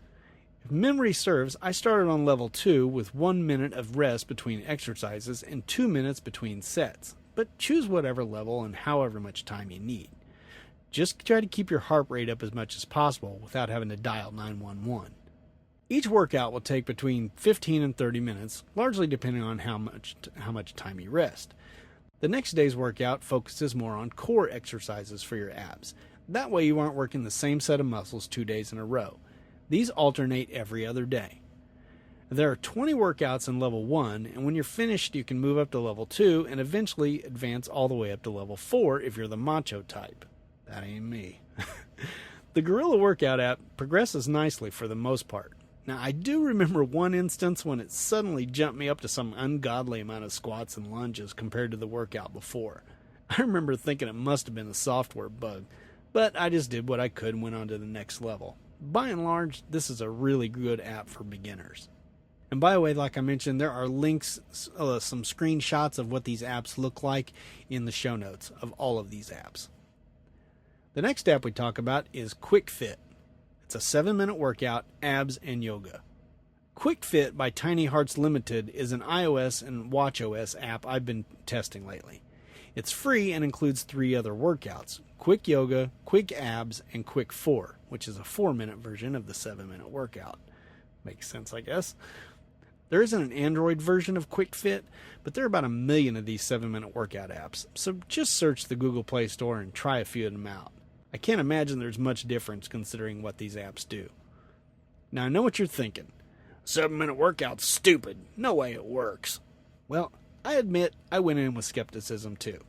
If memory serves, I started on level 2 with 1 minute of rest between exercises and 2 minutes between sets, but choose whatever level and however much time you need. Just try to keep your heart rate up as much as possible without having to dial 911. Each workout will take between 15 and 30 minutes, largely depending on how much time you rest. The next day's workout focuses more on core exercises for your abs. That way you aren't working the same set of muscles 2 days in a row. These alternate every other day. There are 20 workouts in level 1, and when you're finished you can move up to level 2 and eventually advance all the way up to level 4 if you're the macho type. That ain't me. The Gorilla Workout app progresses nicely for the most part. Now, I do remember one instance when it suddenly jumped me up to some ungodly amount of squats and lunges compared to the workout before. I remember thinking it must have been a software bug, but I just did what I could and went on to the next level. By and large, this is a really good app for beginners. And by the way, like I mentioned, there are links, some screenshots of what these apps look like in the show notes of all of these apps. The next app we talk about is QuickFit. It's a 7-minute workout, abs, and yoga. QuickFit by Tiny Hearts Limited is an iOS and watchOS app I've been testing lately. It's free and includes 3 other workouts: Quick Yoga, Quick Abs, and Quick 4, which is a 4-minute version of the 7-minute workout. Makes sense, I guess. There isn't an Android version of QuickFit, but there are about 1 million of these 7-minute workout apps, so just search the Google Play Store and try a few of them out. I can't imagine there's much difference considering what these apps do. Now I know what you're thinking. 7-minute workout's stupid. No way it works. Well, I admit I went in with skepticism too.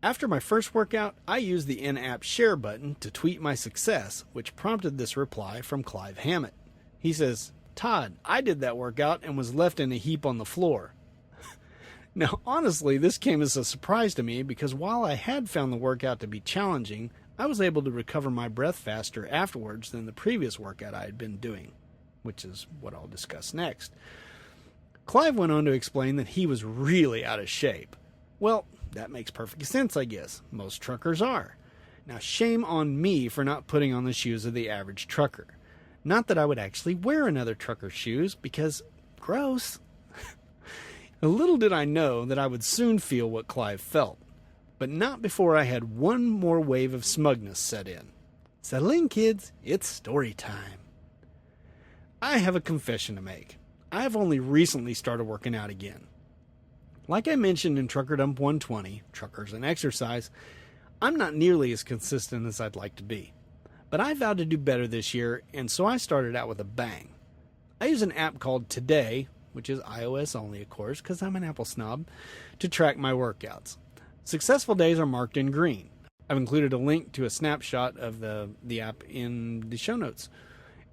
After my first workout, I used the in-app share button to tweet my success, which prompted this reply from Clive Hammett. He says, "Todd, I did that workout and was left in a heap on the floor." Now, honestly, this came as a surprise to me because while I had found the workout to be challenging, I was able to recover my breath faster afterwards than the previous workout I had been doing, which is what I'll discuss next. Clive went on to explain that he was really out of shape. Well, that makes perfect sense, I guess. Most truckers are. Now, shame on me for not putting on the shoes of the average trucker. Not that I would actually wear another trucker's shoes, because gross. Little did I know that I would soon feel what Clive felt. But not before I had one more wave of smugness set in. Settle in, kids. It's story time. I have a confession to make. I have only recently started working out again. Like I mentioned in Trucker Dump 120, Truckers and Exercise, I'm not nearly as consistent as I'd like to be. But I vowed to do better this year, and so I started out with a bang. I use an app called Today, which is iOS only, of course, because I'm an Apple snob, to track my workouts. Successful days are marked in green. I've included a link to a snapshot of the app in the show notes.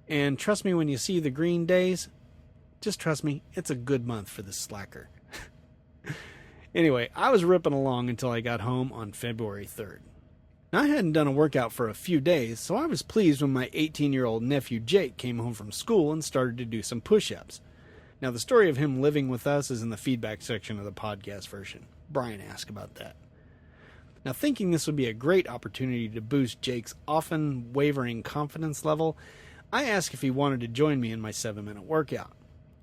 And trust me, when you see the green days, just trust me, it's a good month for this slacker. Anyway, I was ripping along until I got home on February 3rd. Now, I hadn't done a workout for a few days, so I was pleased when my 18-year-old nephew Jake came home from school and started to do some push-ups. Now, the story of him living with us is in the feedback section of the podcast version. Brian asked about that. Now, thinking this would be a great opportunity to boost Jake's often wavering confidence level, I asked if he wanted to join me in my 7-minute workout.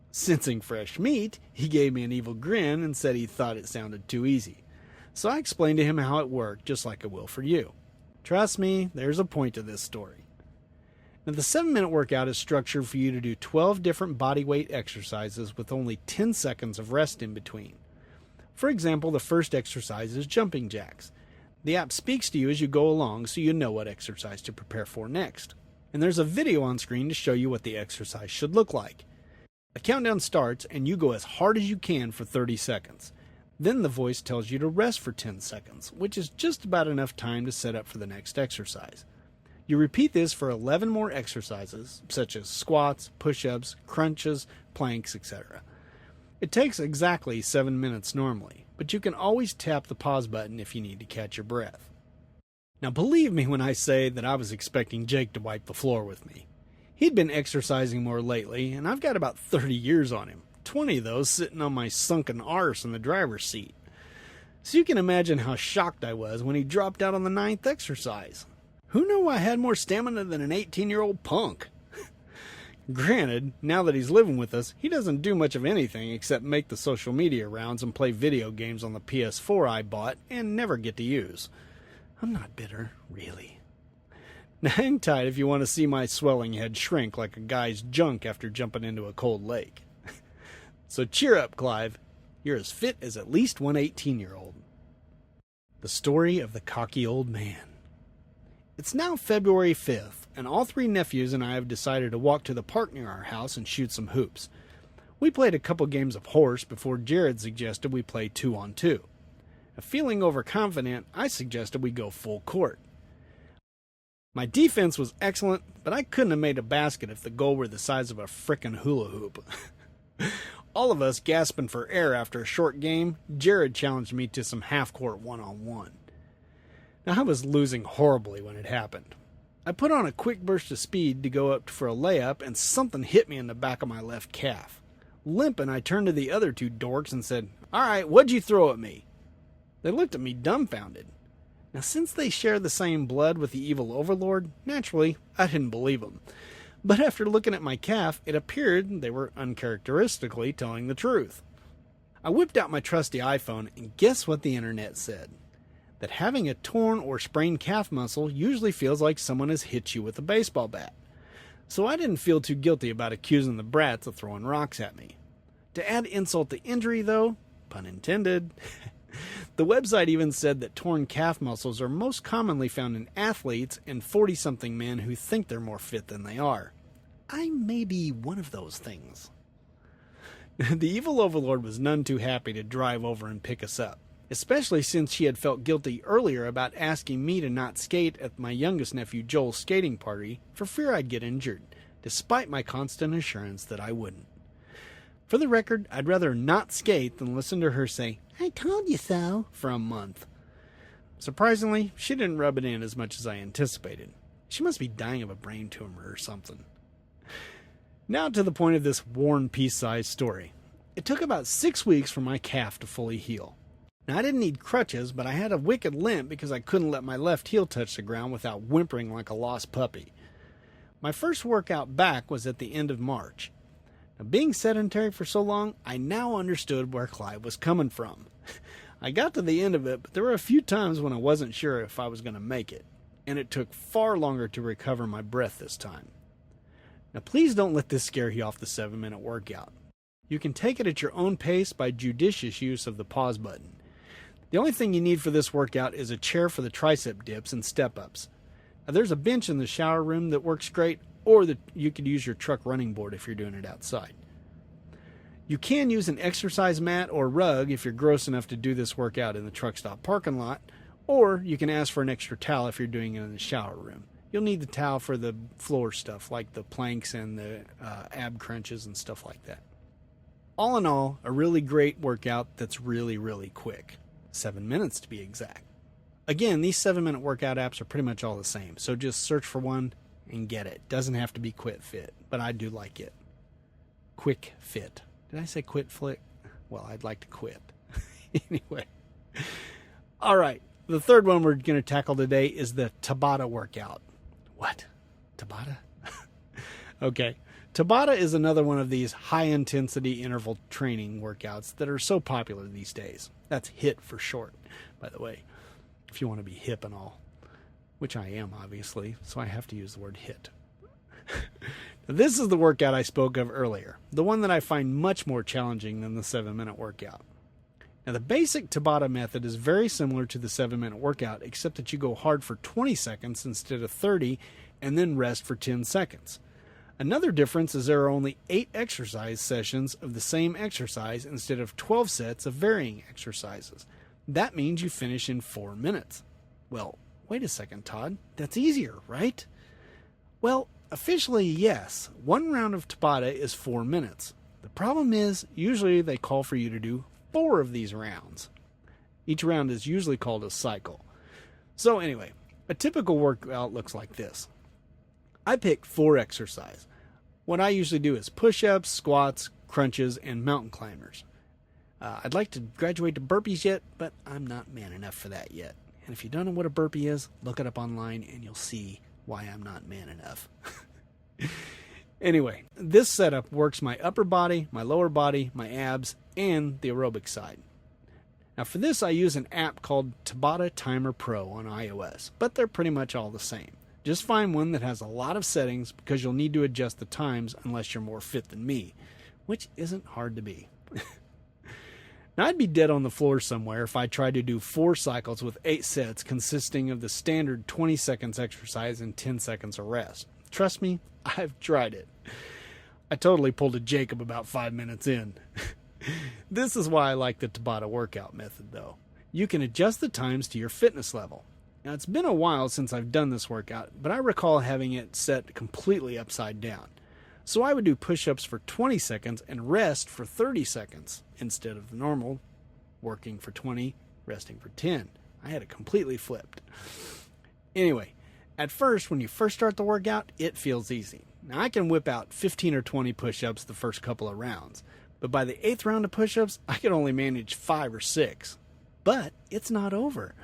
Sensing fresh meat, he gave me an evil grin and said he thought it sounded too easy. So I explained to him how it worked, just like I will for you. Trust me, there's a point to this story. Now, the 7-minute workout is structured for you to do 12 different body weight exercises with only 10 seconds of rest in between. For example, the first exercise is jumping jacks. The app speaks to you as you go along so you know what exercise to prepare for next. And there's a video on screen to show you what the exercise should look like. A countdown starts and you go as hard as you can for 30 seconds. Then the voice tells you to rest for 10 seconds, which is just about enough time to set up for the next exercise. You repeat this for 11 more exercises, such as squats, push-ups, crunches, planks, etc. It takes exactly 7 minutes normally, but you can always tap the pause button if you need to catch your breath. Now, believe me when I say that I was expecting Jake to wipe the floor with me. He'd been exercising more lately, and I've got about 30 years on him, 20 of those sitting on my sunken arse in the driver's seat. So you can imagine how shocked I was when he dropped out on the 9th exercise. Who knew I had more stamina than an 18-year-old punk? Granted, now that he's living with us, he doesn't do much of anything except make the social media rounds and play video games on the PS4 I bought and never get to use. I'm not bitter, really. Now hang tight if you want to see my swelling head shrink like a guy's junk after jumping into a cold lake. So cheer up, Clive. You're as fit as at least one 18-year-old. The story of the cocky old man. It's now February 5th, and all three nephews and I have decided to walk to the park near our house and shoot some hoops. We played a couple games of horse before Jared suggested we play 2-on-2. Feeling overconfident, I suggested we go full court. My defense was excellent, but I couldn't have made a basket if the goal were the size of a frickin' hula hoop. All of us gasping for air after a short game, Jared challenged me to some half-court one-on-one. Now, I was losing horribly when it happened. I put on a quick burst of speed to go up for a layup, and something hit me in the back of my left calf. Limping, I turned to the other two dorks and said, "All right, what'd you throw at me?" They looked at me dumbfounded. Now, since they share the same blood with the evil overlord, naturally, I didn't believe them. But after looking at my calf, it appeared they were uncharacteristically telling the truth. I whipped out my trusty iPhone, and guess what the internet said? That having a torn or sprained calf muscle usually feels like someone has hit you with a baseball bat. So I didn't feel too guilty about accusing the brats of throwing rocks at me. To add insult to injury, though, pun intended, the website even said that torn calf muscles are most commonly found in athletes and 40-something men who think they're more fit than they are. I may be one of those things. The evil overlord was none too happy to drive over and pick us up, especially since she had felt guilty earlier about asking me to not skate at my youngest nephew Joel's skating party for fear I'd get injured, despite my constant assurance that I wouldn't. For the record, I'd rather not skate than listen to her say, "I told you so," for a month. Surprisingly, she didn't rub it in as much as I anticipated. She must be dying of a brain tumor or something. Now to the point of this worn piece-sized story. It took about 6 weeks for my calf to fully heal. Now, I didn't need crutches, but I had a wicked limp because I couldn't let my left heel touch the ground without whimpering like a lost puppy. My first workout back was at the end of March. Now, being sedentary for so long, I now understood where Clive was coming from. I got to the end of it, but there were a few times when I wasn't sure if I was going to make it, and it took far longer to recover my breath this time. Now, please don't let this scare you off the 7-minute workout. You can take it at your own pace by judicious use of the pause button. The only thing you need for this workout is a chair for the tricep dips and step-ups. Now, there's a bench in the shower room that works great, or you could use your truck running board if you're doing it outside. You can use an exercise mat or rug if you're gross enough to do this workout in the truck stop parking lot, or you can ask for an extra towel if you're doing it in the shower room. You'll need the towel for the floor stuff like the planks and the ab crunches and stuff like that. All in all, a really great workout that's really, really quick. 7 minutes to be exact. Again, these 7-minute workout apps are pretty much all the same, so just search for one and get it. Doesn't have to be Quit Fit, but I do like it. Quick Fit. Did I say Quit Flick? Well, I'd like to quit. Anyway. All right. The third one we're going to tackle today is the Tabata workout. What? Tabata? Okay. Tabata is another one of these high-intensity interval training workouts that are so popular these days. That's HIIT for short, by the way, if you want to be hip and all, which I am, obviously, so I have to use the word HIIT. This is the workout I spoke of earlier, the one that I find much more challenging than the 7-minute workout. Now, the basic Tabata method is very similar to the 7-minute workout, except that you go hard for 20 seconds instead of 30, and then rest for 10 seconds. Another difference is there are only 8 exercise sessions of the same exercise instead of 12 sets of varying exercises. That means you finish in 4 minutes. Well, wait a second, Todd. That's easier, right? Well, officially, yes. One round of Tabata is 4 minutes. The problem is, usually they call for you to do 4 of these rounds. Each round is usually called a cycle. So anyway, a typical workout looks like this. I picked 4 exercises. What I usually do is push-ups, squats, crunches, and mountain climbers. I'd like to graduate to burpees yet, but I'm not man enough for that yet. And if you don't know what a burpee is, look it up online and you'll see why I'm not man enough. Anyway, this setup works my upper body, my lower body, my abs, and the aerobic side. Now for this I use an app called Tabata Timer Pro on iOS, but they're pretty much all the same. Just find one that has a lot of settings because you'll need to adjust the times unless you're more fit than me, which isn't hard to be. Now I'd be dead on the floor somewhere if I tried to do 4 cycles with 8 sets consisting of the standard 20 seconds exercise and 10 seconds of rest. Trust me, I've tried it. I totally pulled a Jacob about 5 minutes in. This is why I like the Tabata workout method though. You can adjust the times to your fitness level. Now it's been a while since I've done this workout, but I recall having it set completely upside down. So I would do push-ups for 20 seconds and rest for 30 seconds instead of the normal working for 20, resting for 10. I had it completely flipped. Anyway, at first, when you first start the workout, it feels easy. Now I can whip out 15 or 20 push-ups the first couple of rounds, but by the 8th round of push-ups, I could only manage 5 or 6. But it's not over.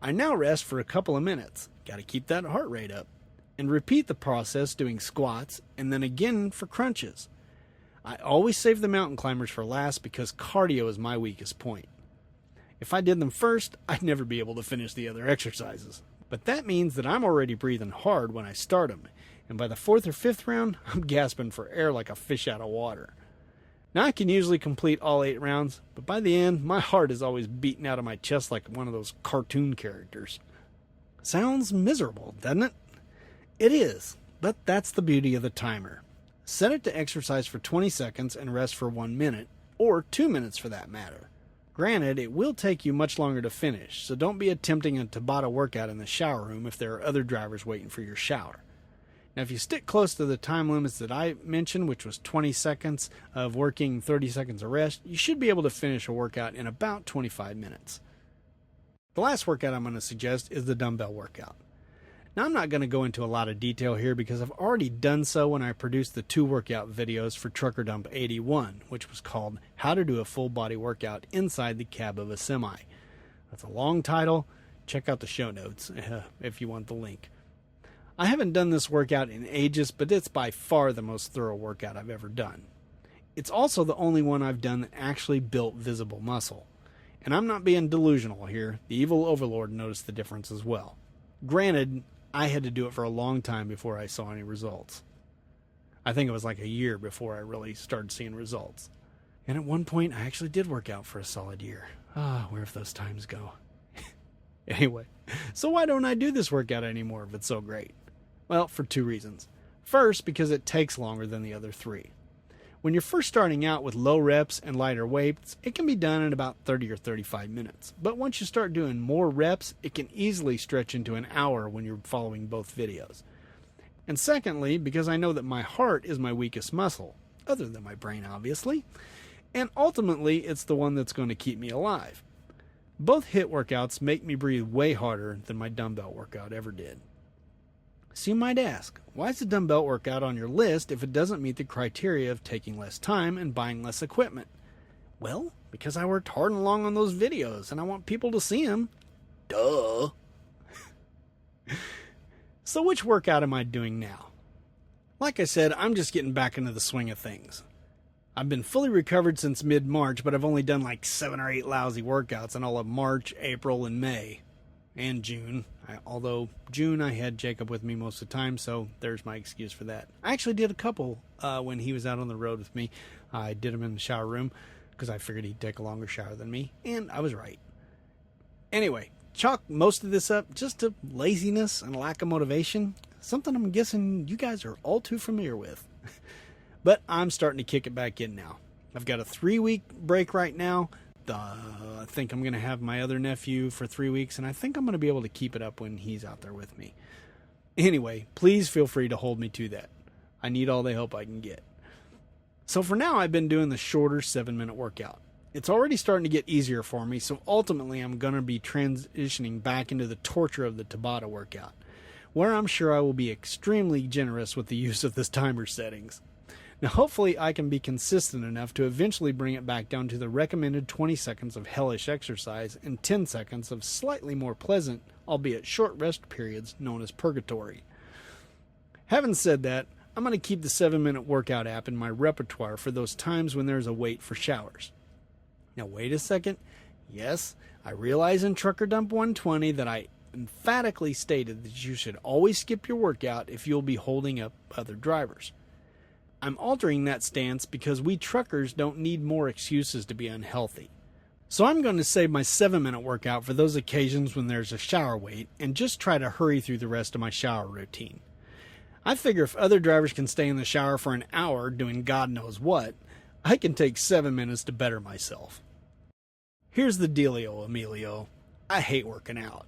I now rest for a couple of minutes. Got to keep that heart rate up. And repeat the process doing squats and then again for crunches. I always save the mountain climbers for last because cardio is my weakest point. If I did them first, I'd never be able to finish the other exercises. But that means that I'm already breathing hard when I start them, and by the 4th or 5th round, I'm gasping for air like a fish out of water. Now I can usually complete all 8 rounds, but by the end, my heart is always beating out of my chest like one of those cartoon characters. Sounds miserable, doesn't it? It is, but that's the beauty of the timer. Set it to exercise for 20 seconds and rest for 1 minute, or 2 minutes for that matter. Granted, it will take you much longer to finish, so don't be attempting a Tabata workout in the shower room if there are other drivers waiting for your shower. Now, if you stick close to the time limits that I mentioned, which was 20 seconds of working, 30 seconds of rest, you should be able to finish a workout in about 25 minutes. The last workout I'm going to suggest is the dumbbell workout. Now, I'm not going to go into a lot of detail here because I've already done so when I produced the 2 workout videos for Trucker Dump 81, which was called How to Do a Full Body Workout Inside the Cab of a Semi. That's a long title. Check out the show notes if you want the link. I haven't done this workout in ages, but it's by far the most thorough workout I've ever done. It's also the only one I've done that actually built visible muscle. And I'm not being delusional here. The evil overlord noticed the difference as well. Granted, I had to do it for a long time before I saw any results. I think it was like a year before I really started seeing results. And at one point, I actually did work out for a solid year. Where if those times go? Anyway, so why don't I do this workout anymore if it's so great? Well, for 2 reasons. First, because it takes longer than the other 3. When you're first starting out with low reps and lighter weights, it can be done in about 30 or 35 minutes. But once you start doing more reps, it can easily stretch into an hour when you're following both videos. And secondly, because I know that my heart is my weakest muscle, other than my brain obviously, and ultimately it's the one that's going to keep me alive. Both HIIT workouts make me breathe way harder than my dumbbell workout ever did. So you might ask, why is the dumbbell workout on your list if it doesn't meet the criteria of taking less time and buying less equipment? Well, because I worked hard and long on those videos and I want people to see them. Duh. So which workout am I doing now? Like I said, I'm just getting back into the swing of things. I've been fully recovered since mid-March, but I've only done like 7 or 8 lousy workouts in all of March, April, and May. And June. Although June I had Jacob with me most of the time, so there's my excuse for that. I actually did a couple when he was out on the road with me. I did them in the shower room because I figured he'd take a longer shower than me, and I was right. Anyway, chalk most of this up just to laziness and lack of motivation, something I'm guessing you guys are all too familiar with. But I'm starting to kick it back in now. I've got a 3-week break right now. I think I'm going to have my other nephew for 3 weeks, and I think I'm going to be able to keep it up when he's out there with me. Anyway, please feel free to hold me to that. I need all the help I can get. So for now, I've been doing the shorter 7-minute workout. It's already starting to get easier for me, so ultimately I'm going to be transitioning back into the torture of the Tabata workout, where I'm sure I will be extremely generous with the use of this timer settings. Now hopefully I can be consistent enough to eventually bring it back down to the recommended 20 seconds of hellish exercise and 10 seconds of slightly more pleasant, albeit short rest periods known as purgatory. Having said that, I'm going to keep the 7-minute workout app in my repertoire for those times when there's a wait for showers. Now, wait a second. Yes, I realize in Trucker Dump 120 that I emphatically stated that you should always skip your workout if you'll be holding up other drivers. I'm altering that stance because we truckers don't need more excuses to be unhealthy. So I'm going to save my 7-minute workout for those occasions when there's a shower wait and just try to hurry through the rest of my shower routine. I figure if other drivers can stay in the shower for an hour doing God knows what, I can take 7 minutes to better myself. Here's the dealio, Emilio. I hate working out.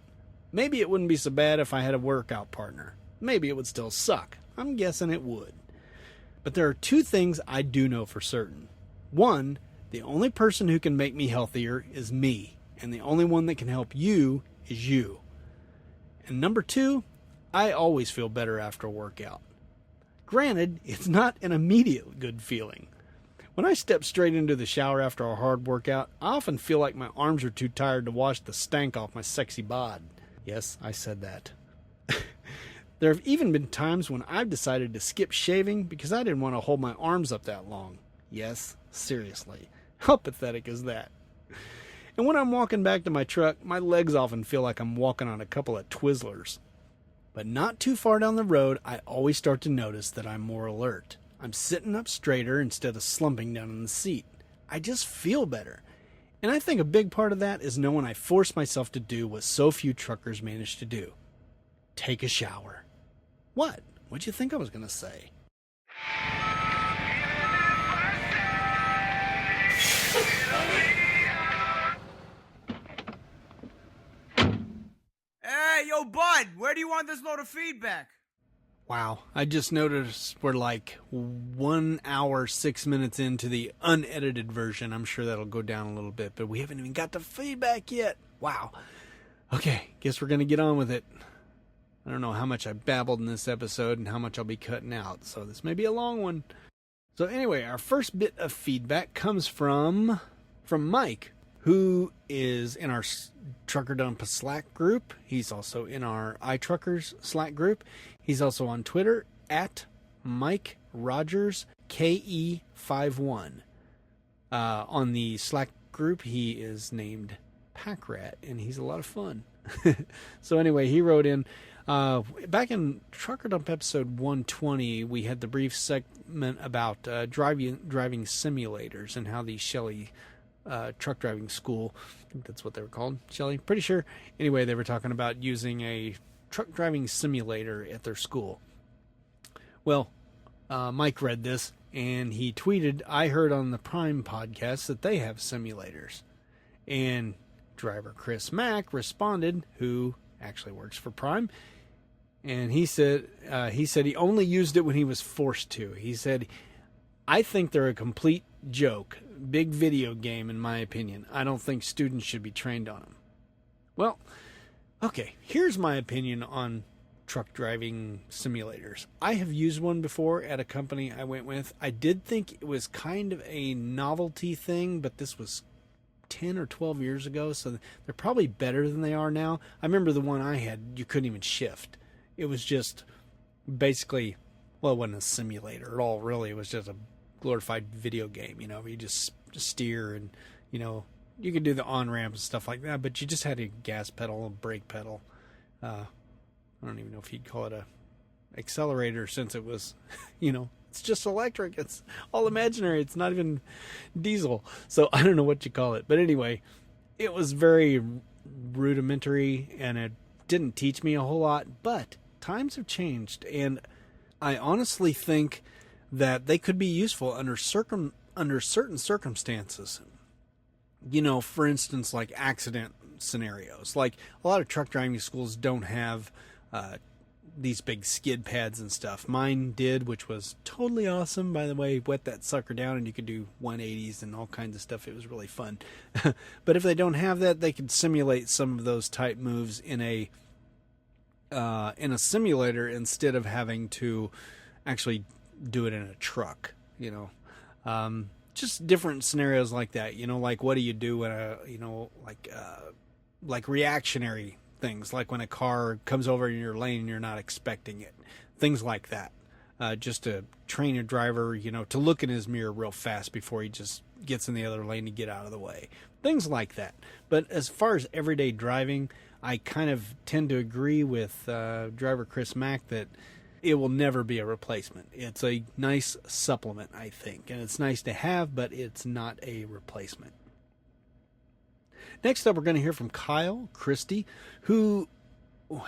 Maybe it wouldn't be so bad if I had a workout partner. Maybe it would still suck. I'm guessing it would. But there are 2 things I do know for certain. 1, the only person who can make me healthier is me, and the only one that can help you is you. And number 2, I always feel better after a workout. Granted, it's not an immediate good feeling. When I step straight into the shower after a hard workout, I often feel like my arms are too tired to wash the stank off my sexy bod. Yes, I said that. There have even been times when I've decided to skip shaving because I didn't want to hold my arms up that long. Yes, seriously. How pathetic is that? And when I'm walking back to my truck, my legs often feel like I'm walking on a couple of Twizzlers. But not too far down the road, I always start to notice that I'm more alert. I'm sitting up straighter instead of slumping down in the seat. I just feel better. And I think a big part of that is knowing I force myself to do what so few truckers manage to do. Take a shower. What? What'd you think I was going to say? Hey, yo, bud, where do you want this load of feedback? Wow, I just noticed we're like 1 hour, 6 minutes into the unedited version. I'm sure that'll go down a little bit, but we haven't even got the feedback yet. Wow. Okay, guess we're going to get on with it. I don't know how much I babbled in this episode and how much I'll be cutting out, so this may be a long one. So anyway, our first bit of feedback comes from Mike, who is in our Trucker Dump Slack group. He's also in our iTruckers Slack group. He's also on Twitter at Mike Rogers KE51. On the Slack group, he is named Packrat, and he's a lot of fun. So anyway, he wrote in, back in Trucker Dump episode 120, we had the brief segment about driving simulators and how the Shelley truck driving school, I think that's what they were called, Shelley, pretty sure. Anyway, they were talking about using a truck driving simulator at their school. Well, Mike read this and he tweeted, I heard on the Prime podcast that they have simulators. And driver Chris Mack responded, who actually works for Prime, and he said he only used it when he was forced to. He said, I think they're a complete joke. Big video game, in my opinion. I don't think students should be trained on them. Well, okay, here's my opinion on truck driving simulators. I have used one before at a company I went with. I did think it was kind of a novelty thing, but this was 10 or 12 years ago, so they're probably better than they are now. I remember the one I had, you couldn't even shift. It was just basically, well, it wasn't a simulator at all, really. It was just a glorified video game, where you just steer and, you could do the on-ramp and stuff like that, but you just had a gas pedal and brake pedal. I don't even know if you'd call it a accelerator, since it was, it's just electric. It's all imaginary. It's not even diesel. So I don't know what you call it. But anyway, it was very rudimentary and it didn't teach me a whole lot, but times have changed. And I honestly think that they could be useful under certain circumstances. For instance, like accident scenarios. Like a lot of truck driving schools don't have these big skid pads and stuff. Mine did, which was totally awesome. By the way, wet that sucker down and you could do 180s and all kinds of stuff. It was really fun. But if they don't have that, they could simulate some of those type moves in a simulator instead of having to actually do it in a truck. Just different scenarios like that. Like what do you do when like reactionary things, like when a car comes over in your lane and you're not expecting it, things like that. just to train a driver, to look in his mirror real fast before he just gets in the other lane to get out of the way. Things like that. But as far as everyday driving, I kind of tend to agree with driver Chris Mack that it will never be a replacement. It's a nice supplement, I think. And it's nice to have, but it's not a replacement. Next up, we're going to hear from Kyle Christie, who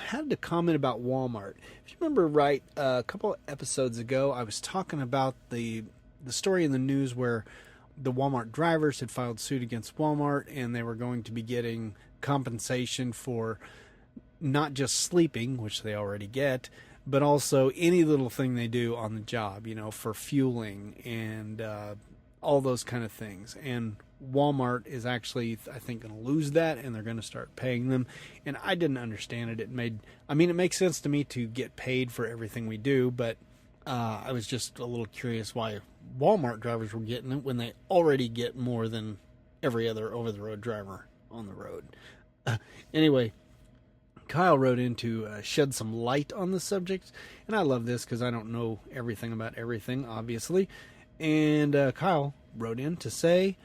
had to comment about Walmart. If you remember right, a couple of episodes ago, I was talking about the story in the news where the Walmart drivers had filed suit against Walmart, and they were going to be getting compensation for not just sleeping, which they already get, but also any little thing they do on the job, for fueling and all those kind of things. And Walmart is actually, I think, going to lose that, and they're going to start paying them. And I didn't understand it. It makes sense to me to get paid for everything we do, but I was just a little curious why Walmart drivers were getting it when they already get more than every other over-the-road driver on the road. Anyway, Kyle wrote in to shed some light on the subject, and I love this because I don't know everything about everything, obviously. And Kyle wrote in to say,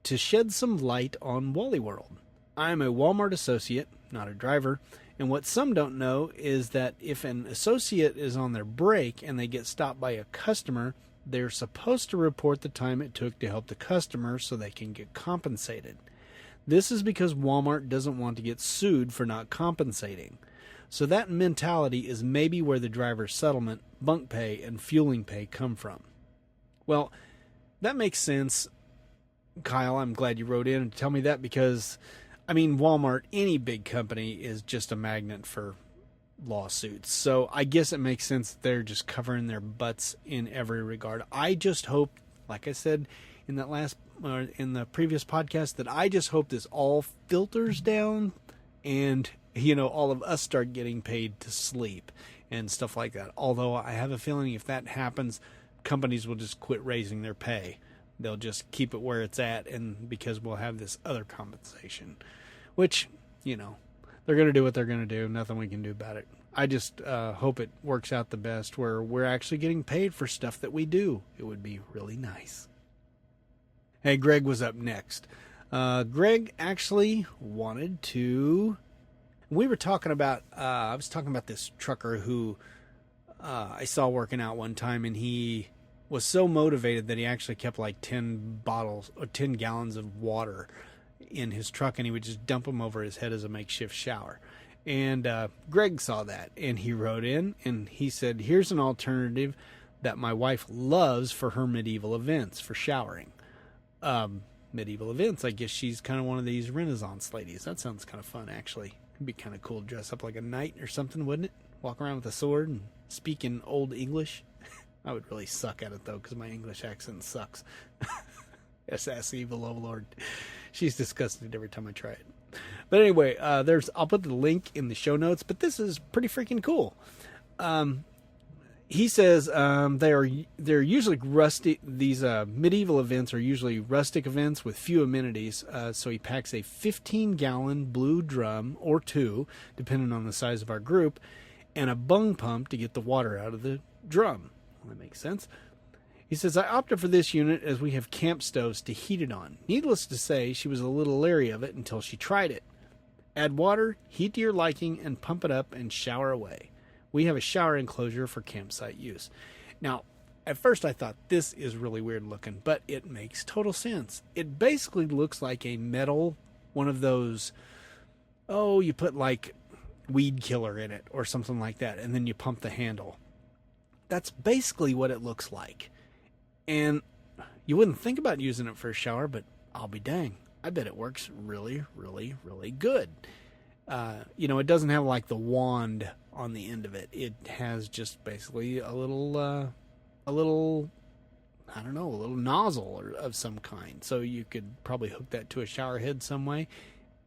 to shed some light on Wally World. I'm a Walmart associate, not a driver, and what some don't know is that if an associate is on their break and they get stopped by a customer, they're supposed to report the time it took to help the customer so they can get compensated. This is because Walmart doesn't want to get sued for not compensating. So that mentality is maybe where the driver's settlement, bunk pay, and fueling pay come from. Well, that makes sense, Kyle. I'm glad you wrote in and tell me that because, Walmart, any big company, is just a magnet for lawsuits. So I guess it makes sense that they're just covering their butts in every regard. I just hope, like I said in the previous podcast, that I just hope this all filters down and, all of us start getting paid to sleep and stuff like that. Although I have a feeling if that happens, companies will just quit raising their pay. They'll just keep it where it's at, and because we'll have this other compensation, which, they're going to do what they're going to do. Nothing we can do about it. I just hope it works out the best where we're actually getting paid for stuff that we do. It would be really nice. Hey, Greg was up next. Greg actually wanted to... We were talking about... I was talking about this trucker who I saw working out one time, and he was so motivated that he actually kept like 10 gallons of water in his truck, and he would just dump them over his head as a makeshift shower. And Greg saw that, and he wrote in, and he said, here's an alternative that my wife loves for her medieval events for showering. Medieval events, I guess she's kind of one of these Renaissance ladies. That sounds kind of fun, actually. It'd be kind of cool to dress up like a knight or something, wouldn't it? Walk around with a sword and speak in Old English. I would really suck at it, though, because my English accent sucks. Yes, ask the evil Lord. She's disgusted every time I try it. But anyway, I'll put the link in the show notes, but this is pretty freaking cool. He says they're usually rustic. These medieval events are usually rustic events with few amenities. So he packs a 15-gallon blue drum or two, depending on the size of our group, and a bung pump to get the water out of the drum. Well, that makes sense. He says, I opted for this unit as we have camp stoves to heat it on. Needless to say, she was a little leery of it until she tried it. Add water, heat to your liking, and pump it up and shower away. We have a shower enclosure for campsite use. Now, at first I thought this is really weird looking, but it makes total sense. It basically looks like a metal, one of those, you put like weed killer in it or something like that, and then you pump the handle. That's basically what it looks like. And you wouldn't think about using it for a shower, but I'll be dang. I bet it works really, really, really good. It doesn't have like the wand on the end of it. It has just basically a little nozzle of some kind. So you could probably hook that to a shower head some way.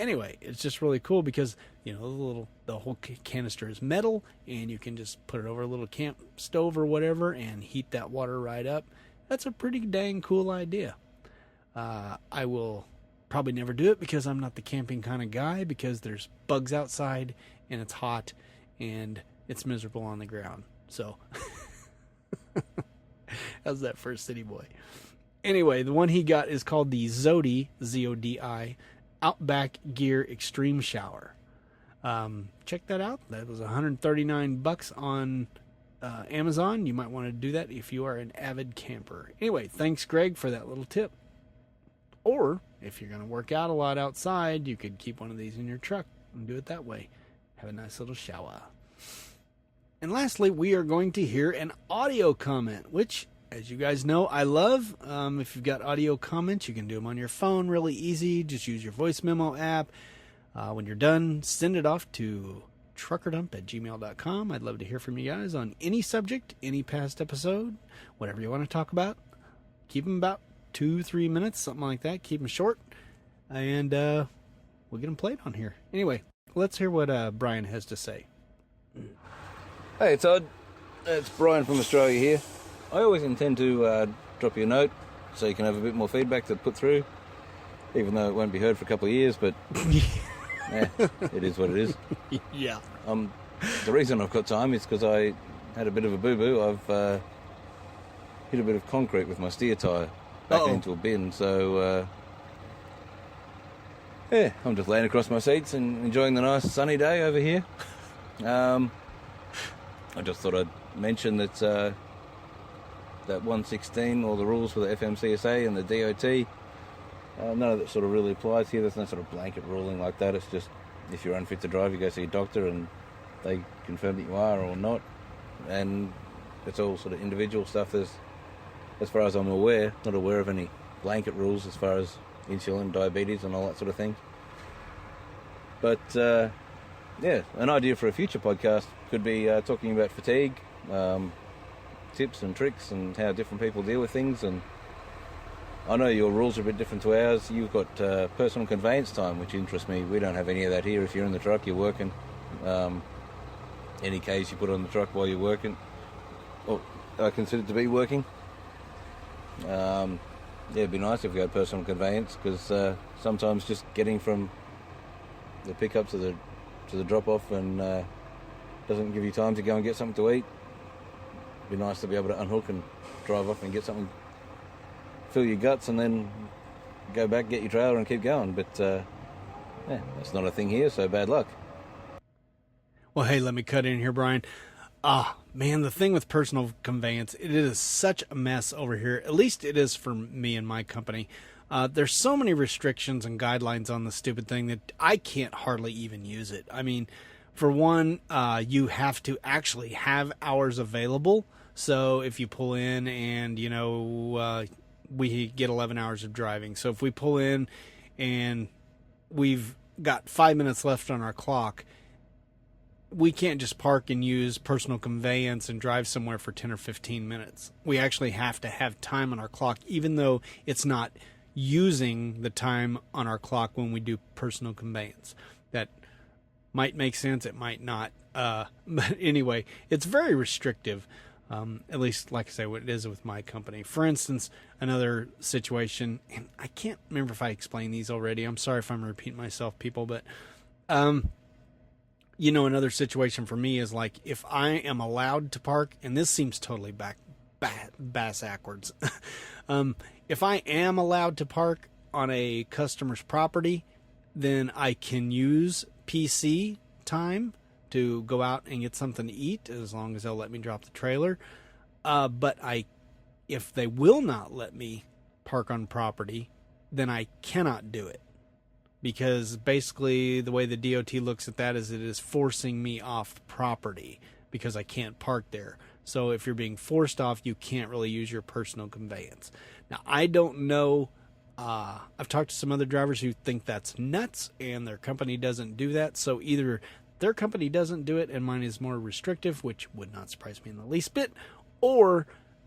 Anyway, it's just really cool because, the whole canister is metal, and you can just put it over a little camp stove or whatever and heat that water right up. That's a pretty dang cool idea. I will probably never do it because I'm not the camping kind of guy, because there's bugs outside and it's hot and it's miserable on the ground. So How's that for a city boy? Anyway, the one he got is called the Zodi, Z-O-D-I, Outback Gear Extreme Shower. Check that out. That was $139 on Amazon. You might want to do that if you are an avid camper. Anyway, thanks, Greg, for that little tip. Or, if you're going to work out a lot outside, you could keep one of these in your truck and do it that way. Have a nice little shower. And lastly, we are going to hear an audio comment, which, as you guys know, I love. If you've got audio comments, you can do them on your phone really easy. Just use your voice memo app. When you're done, send it off to truckerdump@gmail.com. I'd love to hear from you guys on any subject, any past episode, whatever you want to talk about. Keep them about 2-3 minutes, something like that. Keep them short, and we'll get them played on here. Anyway, let's hear what Brian has to say. Hey Todd, it's Brian from Australia here. I always intend to drop you a note so you can have a bit more feedback to put through, even though it won't be heard for a couple of years, but yeah, it is what it is. Yeah. The reason I've got time is because I had a bit of a boo-boo. I've hit a bit of concrete with my steer tyre back into a bin, so yeah, I'm just laying across my seats and enjoying the nice sunny day over here. I just thought I'd mention that that 116, all the rules for the FMCSA and the DOT, none of that sort of really applies here. There's no sort of blanket ruling like that. It's just if you're unfit to drive, you go see a doctor and they confirm that you are or not. And it's all sort of individual stuff. There's, as far as I'm aware, not aware of any blanket rules as far as insulin, diabetes and all that sort of thing. But yeah, an idea for a future podcast could be talking about fatigue, tips and tricks and how different people deal with things. And I know your rules are a bit different to ours. You've got personal conveyance time, which interests me. We don't have any of that here. If you're in the truck, you're working. Any case you put on the truck while you're working, or I consider it to be working. Yeah, it'd be nice if we had personal conveyance, because sometimes just getting from the pickup to the drop-off and doesn't give you time to go and get something to eat. It'd be nice to be able to unhook and drive off and get something, fill your guts, and then go back, get your trailer and keep going. But yeah, that's not a thing here, so bad luck. Well, hey, let me cut in here, Brian. Man, the thing with personal conveyance, it is such a mess over here. At least it is for me and my company. There's so many restrictions and guidelines on the stupid thing that I can't hardly even use it. I mean, for one, you have to actually have hours available. So if you pull in and, you know, we get 11 hours of driving. So if we pull in and we've got 5 minutes left on our clock, we can't just park and use personal conveyance and drive somewhere for 10 or 15 minutes. We actually have to have time on our clock, even though it's not using the time on our clock when we do personal conveyance. That might make sense, it might not. But anyway, it's very restrictive, at least, like I say, what it is with my company. For instance, another situation, and I can't remember if I explained these already. I'm sorry if I'm repeating myself, people, but you know, another situation for me is like if I am allowed to park, and this seems totally bass-ackwards. If I am allowed to park on a customer's property, then I can use PC time to go out and get something to eat, as long as they'll let me drop the trailer. But if they will not let me park on property, then I cannot do it. Because basically the way the DOT looks at that is it is forcing me off property because I can't park there. So if you're being forced off, you can't really use your personal conveyance. Now, I don't know. I've talked to some other drivers who think that's nuts and their company doesn't do that. So either their company doesn't do it and mine is more restrictive, which would not surprise me in the least bit, or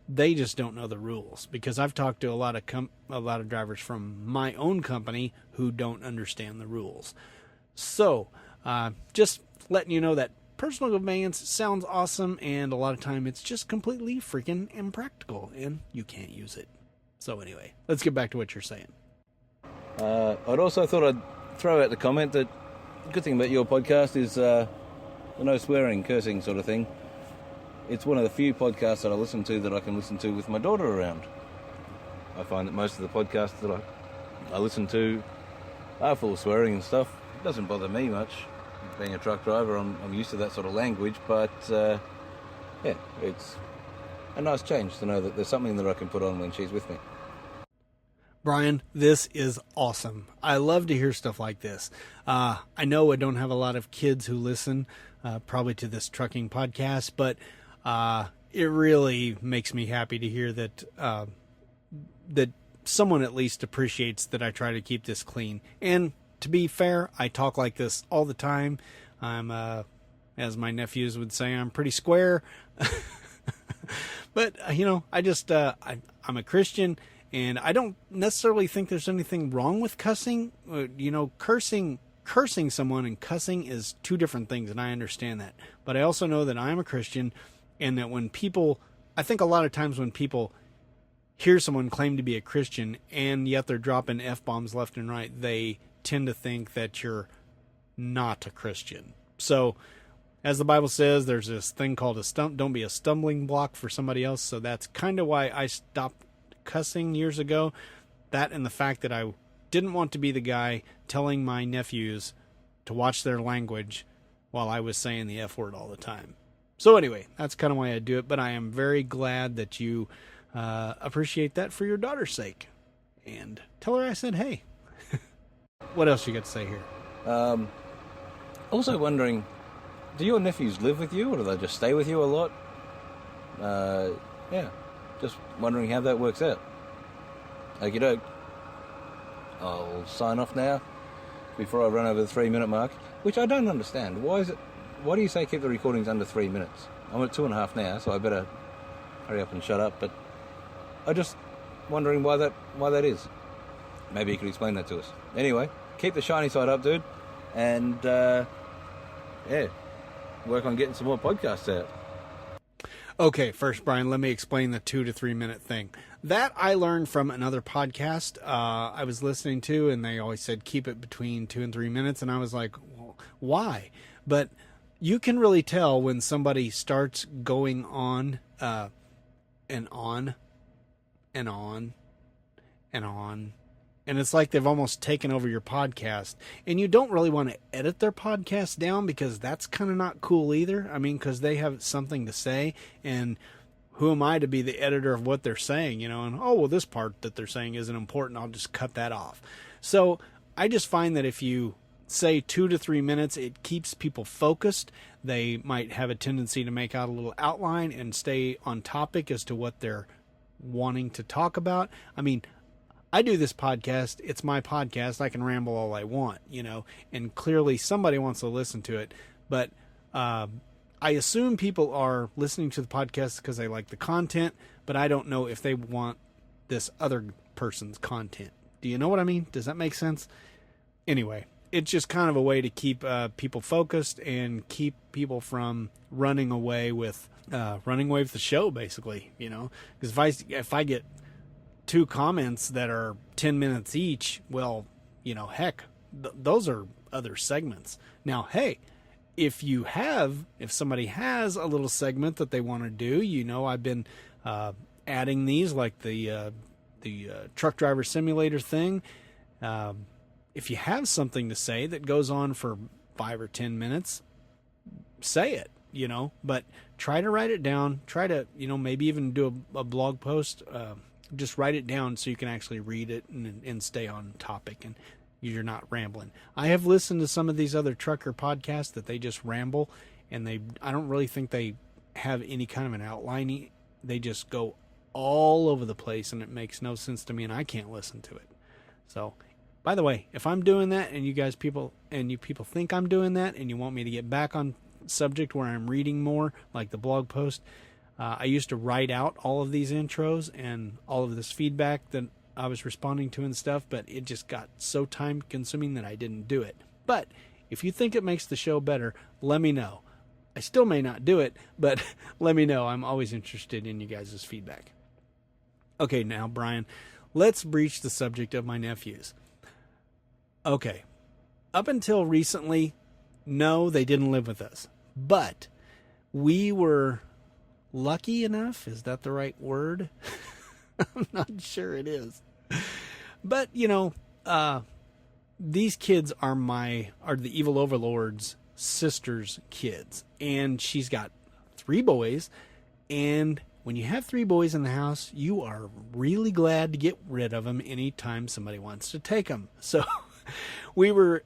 they just don't know the rules, because I've talked to a lot of drivers from my own company who don't understand the rules. So, just letting you know that personal conveyance sounds awesome, and a lot of time it's just completely freaking impractical, and you can't use it. So anyway, let's get back to what you're saying. I'd also thought I'd throw out the comment that the good thing about your podcast is the no swearing, cursing sort of thing. it's one of the few podcasts that I listen to that I can listen to with my daughter around. I find that most of the podcasts that I listen to are full of swearing and stuff. It doesn't bother me much. Being a truck driver, I'm used to that sort of language, but yeah, it's a nice change to know that there's something that I can put on when she's with me. Brian, this is awesome. I love to hear stuff like this. I know I don't have a lot of kids who listen probably to this trucking podcast, but it really makes me happy to hear that that someone at least appreciates that I try to keep this clean. And to be fair, I talk like this all the time. I'm, as my nephews would say, I'm pretty square. But, I just, I'm a Christian, and I don't necessarily think there's anything wrong with cussing. Cursing someone and cussing is two different things, and I understand that. But I also know that I'm a Christian, and that I think a lot of times when people hear someone claim to be a Christian, and yet they're dropping F-bombs left and right, they tend to think that you're not a Christian. So, as the Bible says, there's this thing called don't be a stumbling block for somebody else. So that's kind of why I stopped cussing years ago. That and the fact that I didn't want to be the guy telling my nephews to watch their language while I was saying the F word all the time. So anyway, that's kind of why I do it. But I am very glad that you appreciate that for your daughter's sake. And tell her I said, hey. What else you got to say here? Also wondering, do your nephews live with you, or do they just stay with you a lot? Yeah, just wondering how that works out. Okie doke. I'll sign off now before I run over the 3-minute mark, which I don't understand. Why do you say keep the recordings under 3 minutes? I'm at 2.5 now, so I better hurry up and shut up. But I'm just wondering why that is. Maybe you could explain that to us. Anyway, keep the shiny side up, dude, and yeah, work on getting some more podcasts out. Okay, first, Brian, let me explain the 2 to 3 minute thing. That I learned from another podcast I was listening to, and they always said keep it between 2 and 3 minutes, and I was like, well, why? But you can really tell when somebody starts going on and on and on and on. And it's like they've almost taken over your podcast. And you don't really want to edit their podcast down, because that's kind of not cool either. I mean, because they have something to say. And who am I to be the editor of what they're saying? And, oh, well, this part that they're saying isn't important. I'll just cut that off. So I just find that if you say 2 to 3 minutes, it keeps people focused. They might have a tendency to make out a little outline and stay on topic as to what they're wanting to talk about. I mean, I do this podcast. It's my podcast. I can ramble all I want, and clearly somebody wants to listen to it. But I assume people are listening to the podcast because they like the content, but I don't know if they want this other person's content. Do you know what I mean? Does that make sense? Anyway, it's just kind of a way to keep people focused and keep people from running away with the show, basically, because if I get 2 comments that are 10 minutes each, well, heck, those are other segments. Now, hey, if somebody has a little segment that they want to do, I've been adding these, like the truck driver simulator thing. If you have something to say that goes on for 5 or 10 minutes, say it, but try to write it down. Try to, maybe even do a blog post. Just write it down so you can actually read it and stay on topic and you're not rambling. I have listened to some of these other trucker podcasts that they just ramble, and I don't really think they have any kind of an outline. They just go all over the place, and it makes no sense to me, and I can't listen to it. So, by the way, if I'm doing that and you people think I'm doing that and you want me to get back on subject where I'm reading more, like the blog post, I used to write out all of these intros and all of this feedback that I was responding to and stuff, but it just got so time consuming that I didn't do it. But if you think it makes the show better, let me know. I still may not do it, but let me know. I'm always interested in you guys' feedback. Okay, now, Brian, let's breach the subject of my nephews. Okay, up until recently, no, they didn't live with us, but we were lucky enough. Is that the right word? I'm not sure it is. But, these kids are the evil overlord's sister's kids. And she's got 3 boys. And when you have 3 boys in the house, you are really glad to get rid of them anytime somebody wants to take them. So we were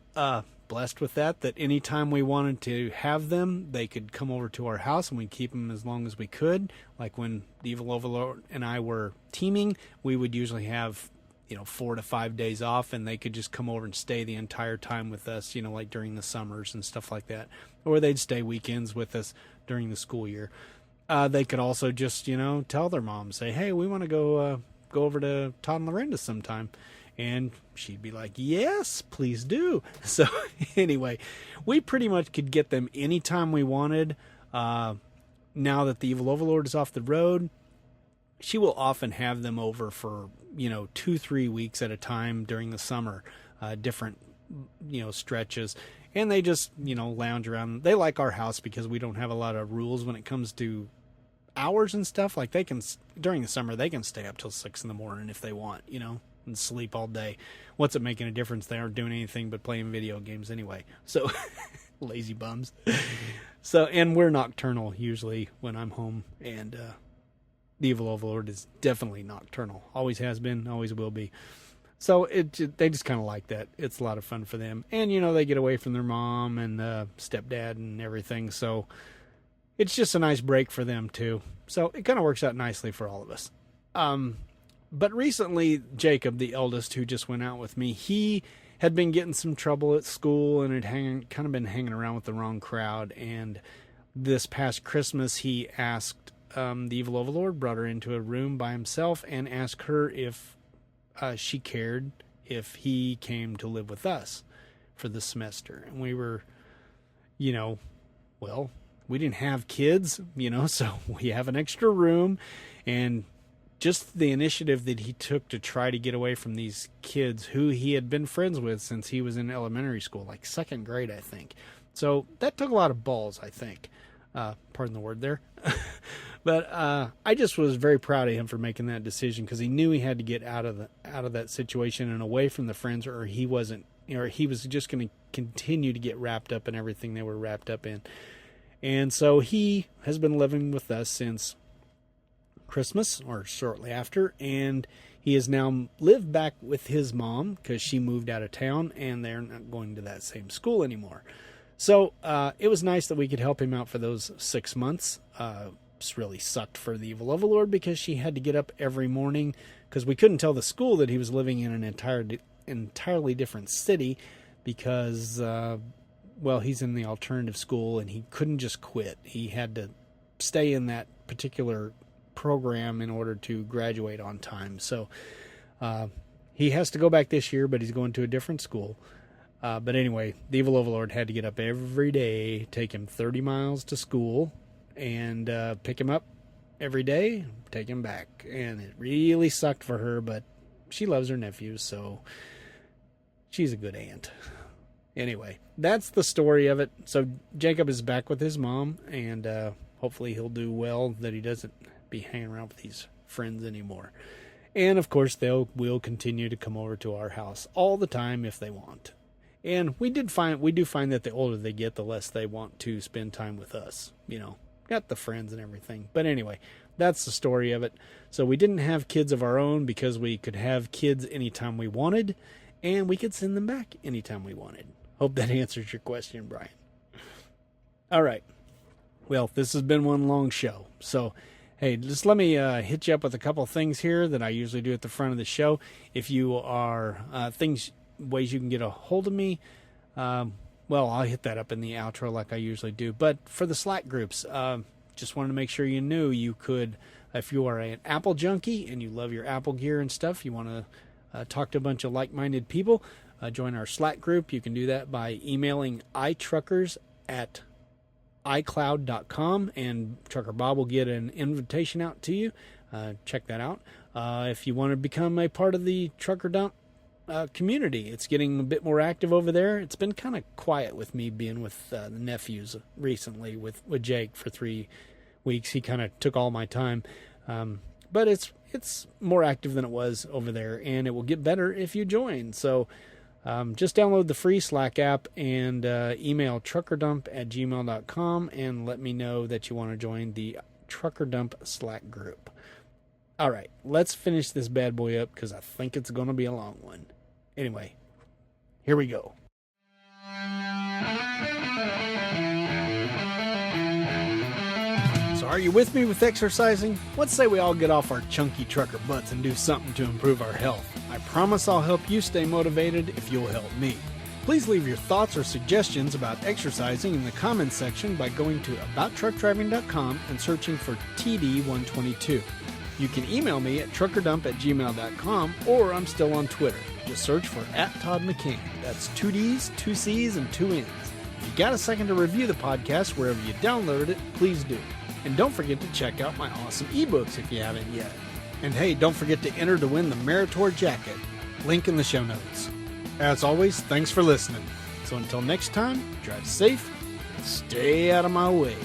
blessed with that anytime we wanted to have them, they could come over to our house and we'd keep them as long as we could. Like when the evil overlord and I were teaming, we would usually have 4 to 5 days off, and they could just come over and stay the entire time with us, like during the summers and stuff like that. Or they'd stay weekends with us during the school year. They could also just, tell their mom, say, hey, we want to go over to Todd and Lorinda sometime. And she'd be like, yes, please do. So anyway, we pretty much could get them anytime we wanted. Now that the evil overlord is off the road, she will often have them over for, 2-3 weeks at a time during the summer, different, stretches. And they just, lounge around. They like our house because we don't have a lot of rules when it comes to hours and stuff. Like during the summer, they can stay up till 6 a.m. if they want, and sleep all day. What's it making a difference? They aren't doing anything but playing video games anyway. So lazy bums. So, and we're nocturnal usually when I'm home, and, the evil overlord is definitely nocturnal. Always has been, always will be. So they just kind of like that. It's a lot of fun for them. And, they get away from their mom and stepdad and everything. So it's just a nice break for them too. So it kind of works out nicely for all of us. But recently, Jacob, the eldest, who just went out with me, he had been getting some trouble at school and had kind of been hanging around with the wrong crowd. And this past Christmas, he asked the evil overlord, brought her into a room by himself and asked her if she cared if he came to live with us for the semester. And we were, we didn't have kids, so we have an extra room. And just the initiative that he took to try to get away from these kids who he had been friends with since he was in elementary school, like 2nd grade, I think. So that took a lot of balls, I think. Pardon the word there. But I just was very proud of him for making that decision, because he knew he had to get out of that situation and away from the friends, or he wasn't, or he was just going to continue to get wrapped up in everything they were wrapped up in. And so he has been living with us since Christmas or shortly after, and he has now lived back with his mom because she moved out of town and they're not going to that same school anymore. So it was nice that we could help him out for those 6 months. It's really sucked for the evil overlord because she had to get up every morning, because we couldn't tell the school that he was living in an entirely different city because, he's in the alternative school and he couldn't just quit. He had to stay in that particular program in order to graduate on time. So he has to go back this year, but he's going to a different school. But anyway, the evil overlord had to get up every day, take him 30 miles to school, and pick him up every day, take him back. And it really sucked for her, but she loves her nephews, so she's a good aunt. Anyway, that's the story of it. So Jacob is back with his mom, and hopefully he'll do well, that he doesn't be hanging around with these friends anymore. And of course, will continue to come over to our house all the time if they want. And we do find that the older they get, the less they want to spend time with us. Got the friends and everything. But anyway, that's the story of it. So we didn't have kids of our own because we could have kids anytime we wanted, and we could send them back anytime we wanted. Hope that answers your question, Brian. All right. Well, this has been one long show. So, hey, just let me hit you up with a couple of things here that I usually do at the front of the show. If you are ways you can get a hold of me, I'll hit that up in the outro like I usually do. But for the Slack groups, just wanted to make sure you knew you could, if you are an Apple junkie and you love your Apple gear and stuff, you want to talk to a bunch of like-minded people, join our Slack group. You can do that by emailing itruckers@icloud.com, and Trucker Bob will get an invitation out to you. Check that out. If you want to become a part of the Trucker Dump community, it's getting a bit more active over there. It's been kind of quiet with me being with the nephews recently with Jake for weeks. He kind of took all my time. But it's more active than it was over there, and it will get better if you join. So just download the free Slack app and email truckerdump@gmail.com and let me know that you want to join the Trucker Dump Slack group. All right, let's finish this bad boy up because I think it's going to be a long one. Anyway, here we go. So are you with me with exercising? Let's say we all get off our chunky trucker butts and do something to improve our health. I promise I'll help you stay motivated if you'll help me. Please leave your thoughts or suggestions about exercising in the comments section by going to abouttruckdriving.com and searching for TD122. You can email me at truckerdump@gmail.com, or I'm still on Twitter. Just search for @ToddMcCann. That's 2 D's, 2 C's, and 2 N's. If you got a second to review the podcast wherever you downloaded it, please do. And don't forget to check out my awesome ebooks if you haven't yet. And hey, don't forget to enter to win the Meritor jacket. Link in the show notes. As always, thanks for listening. So until next time, drive safe and stay out of my way.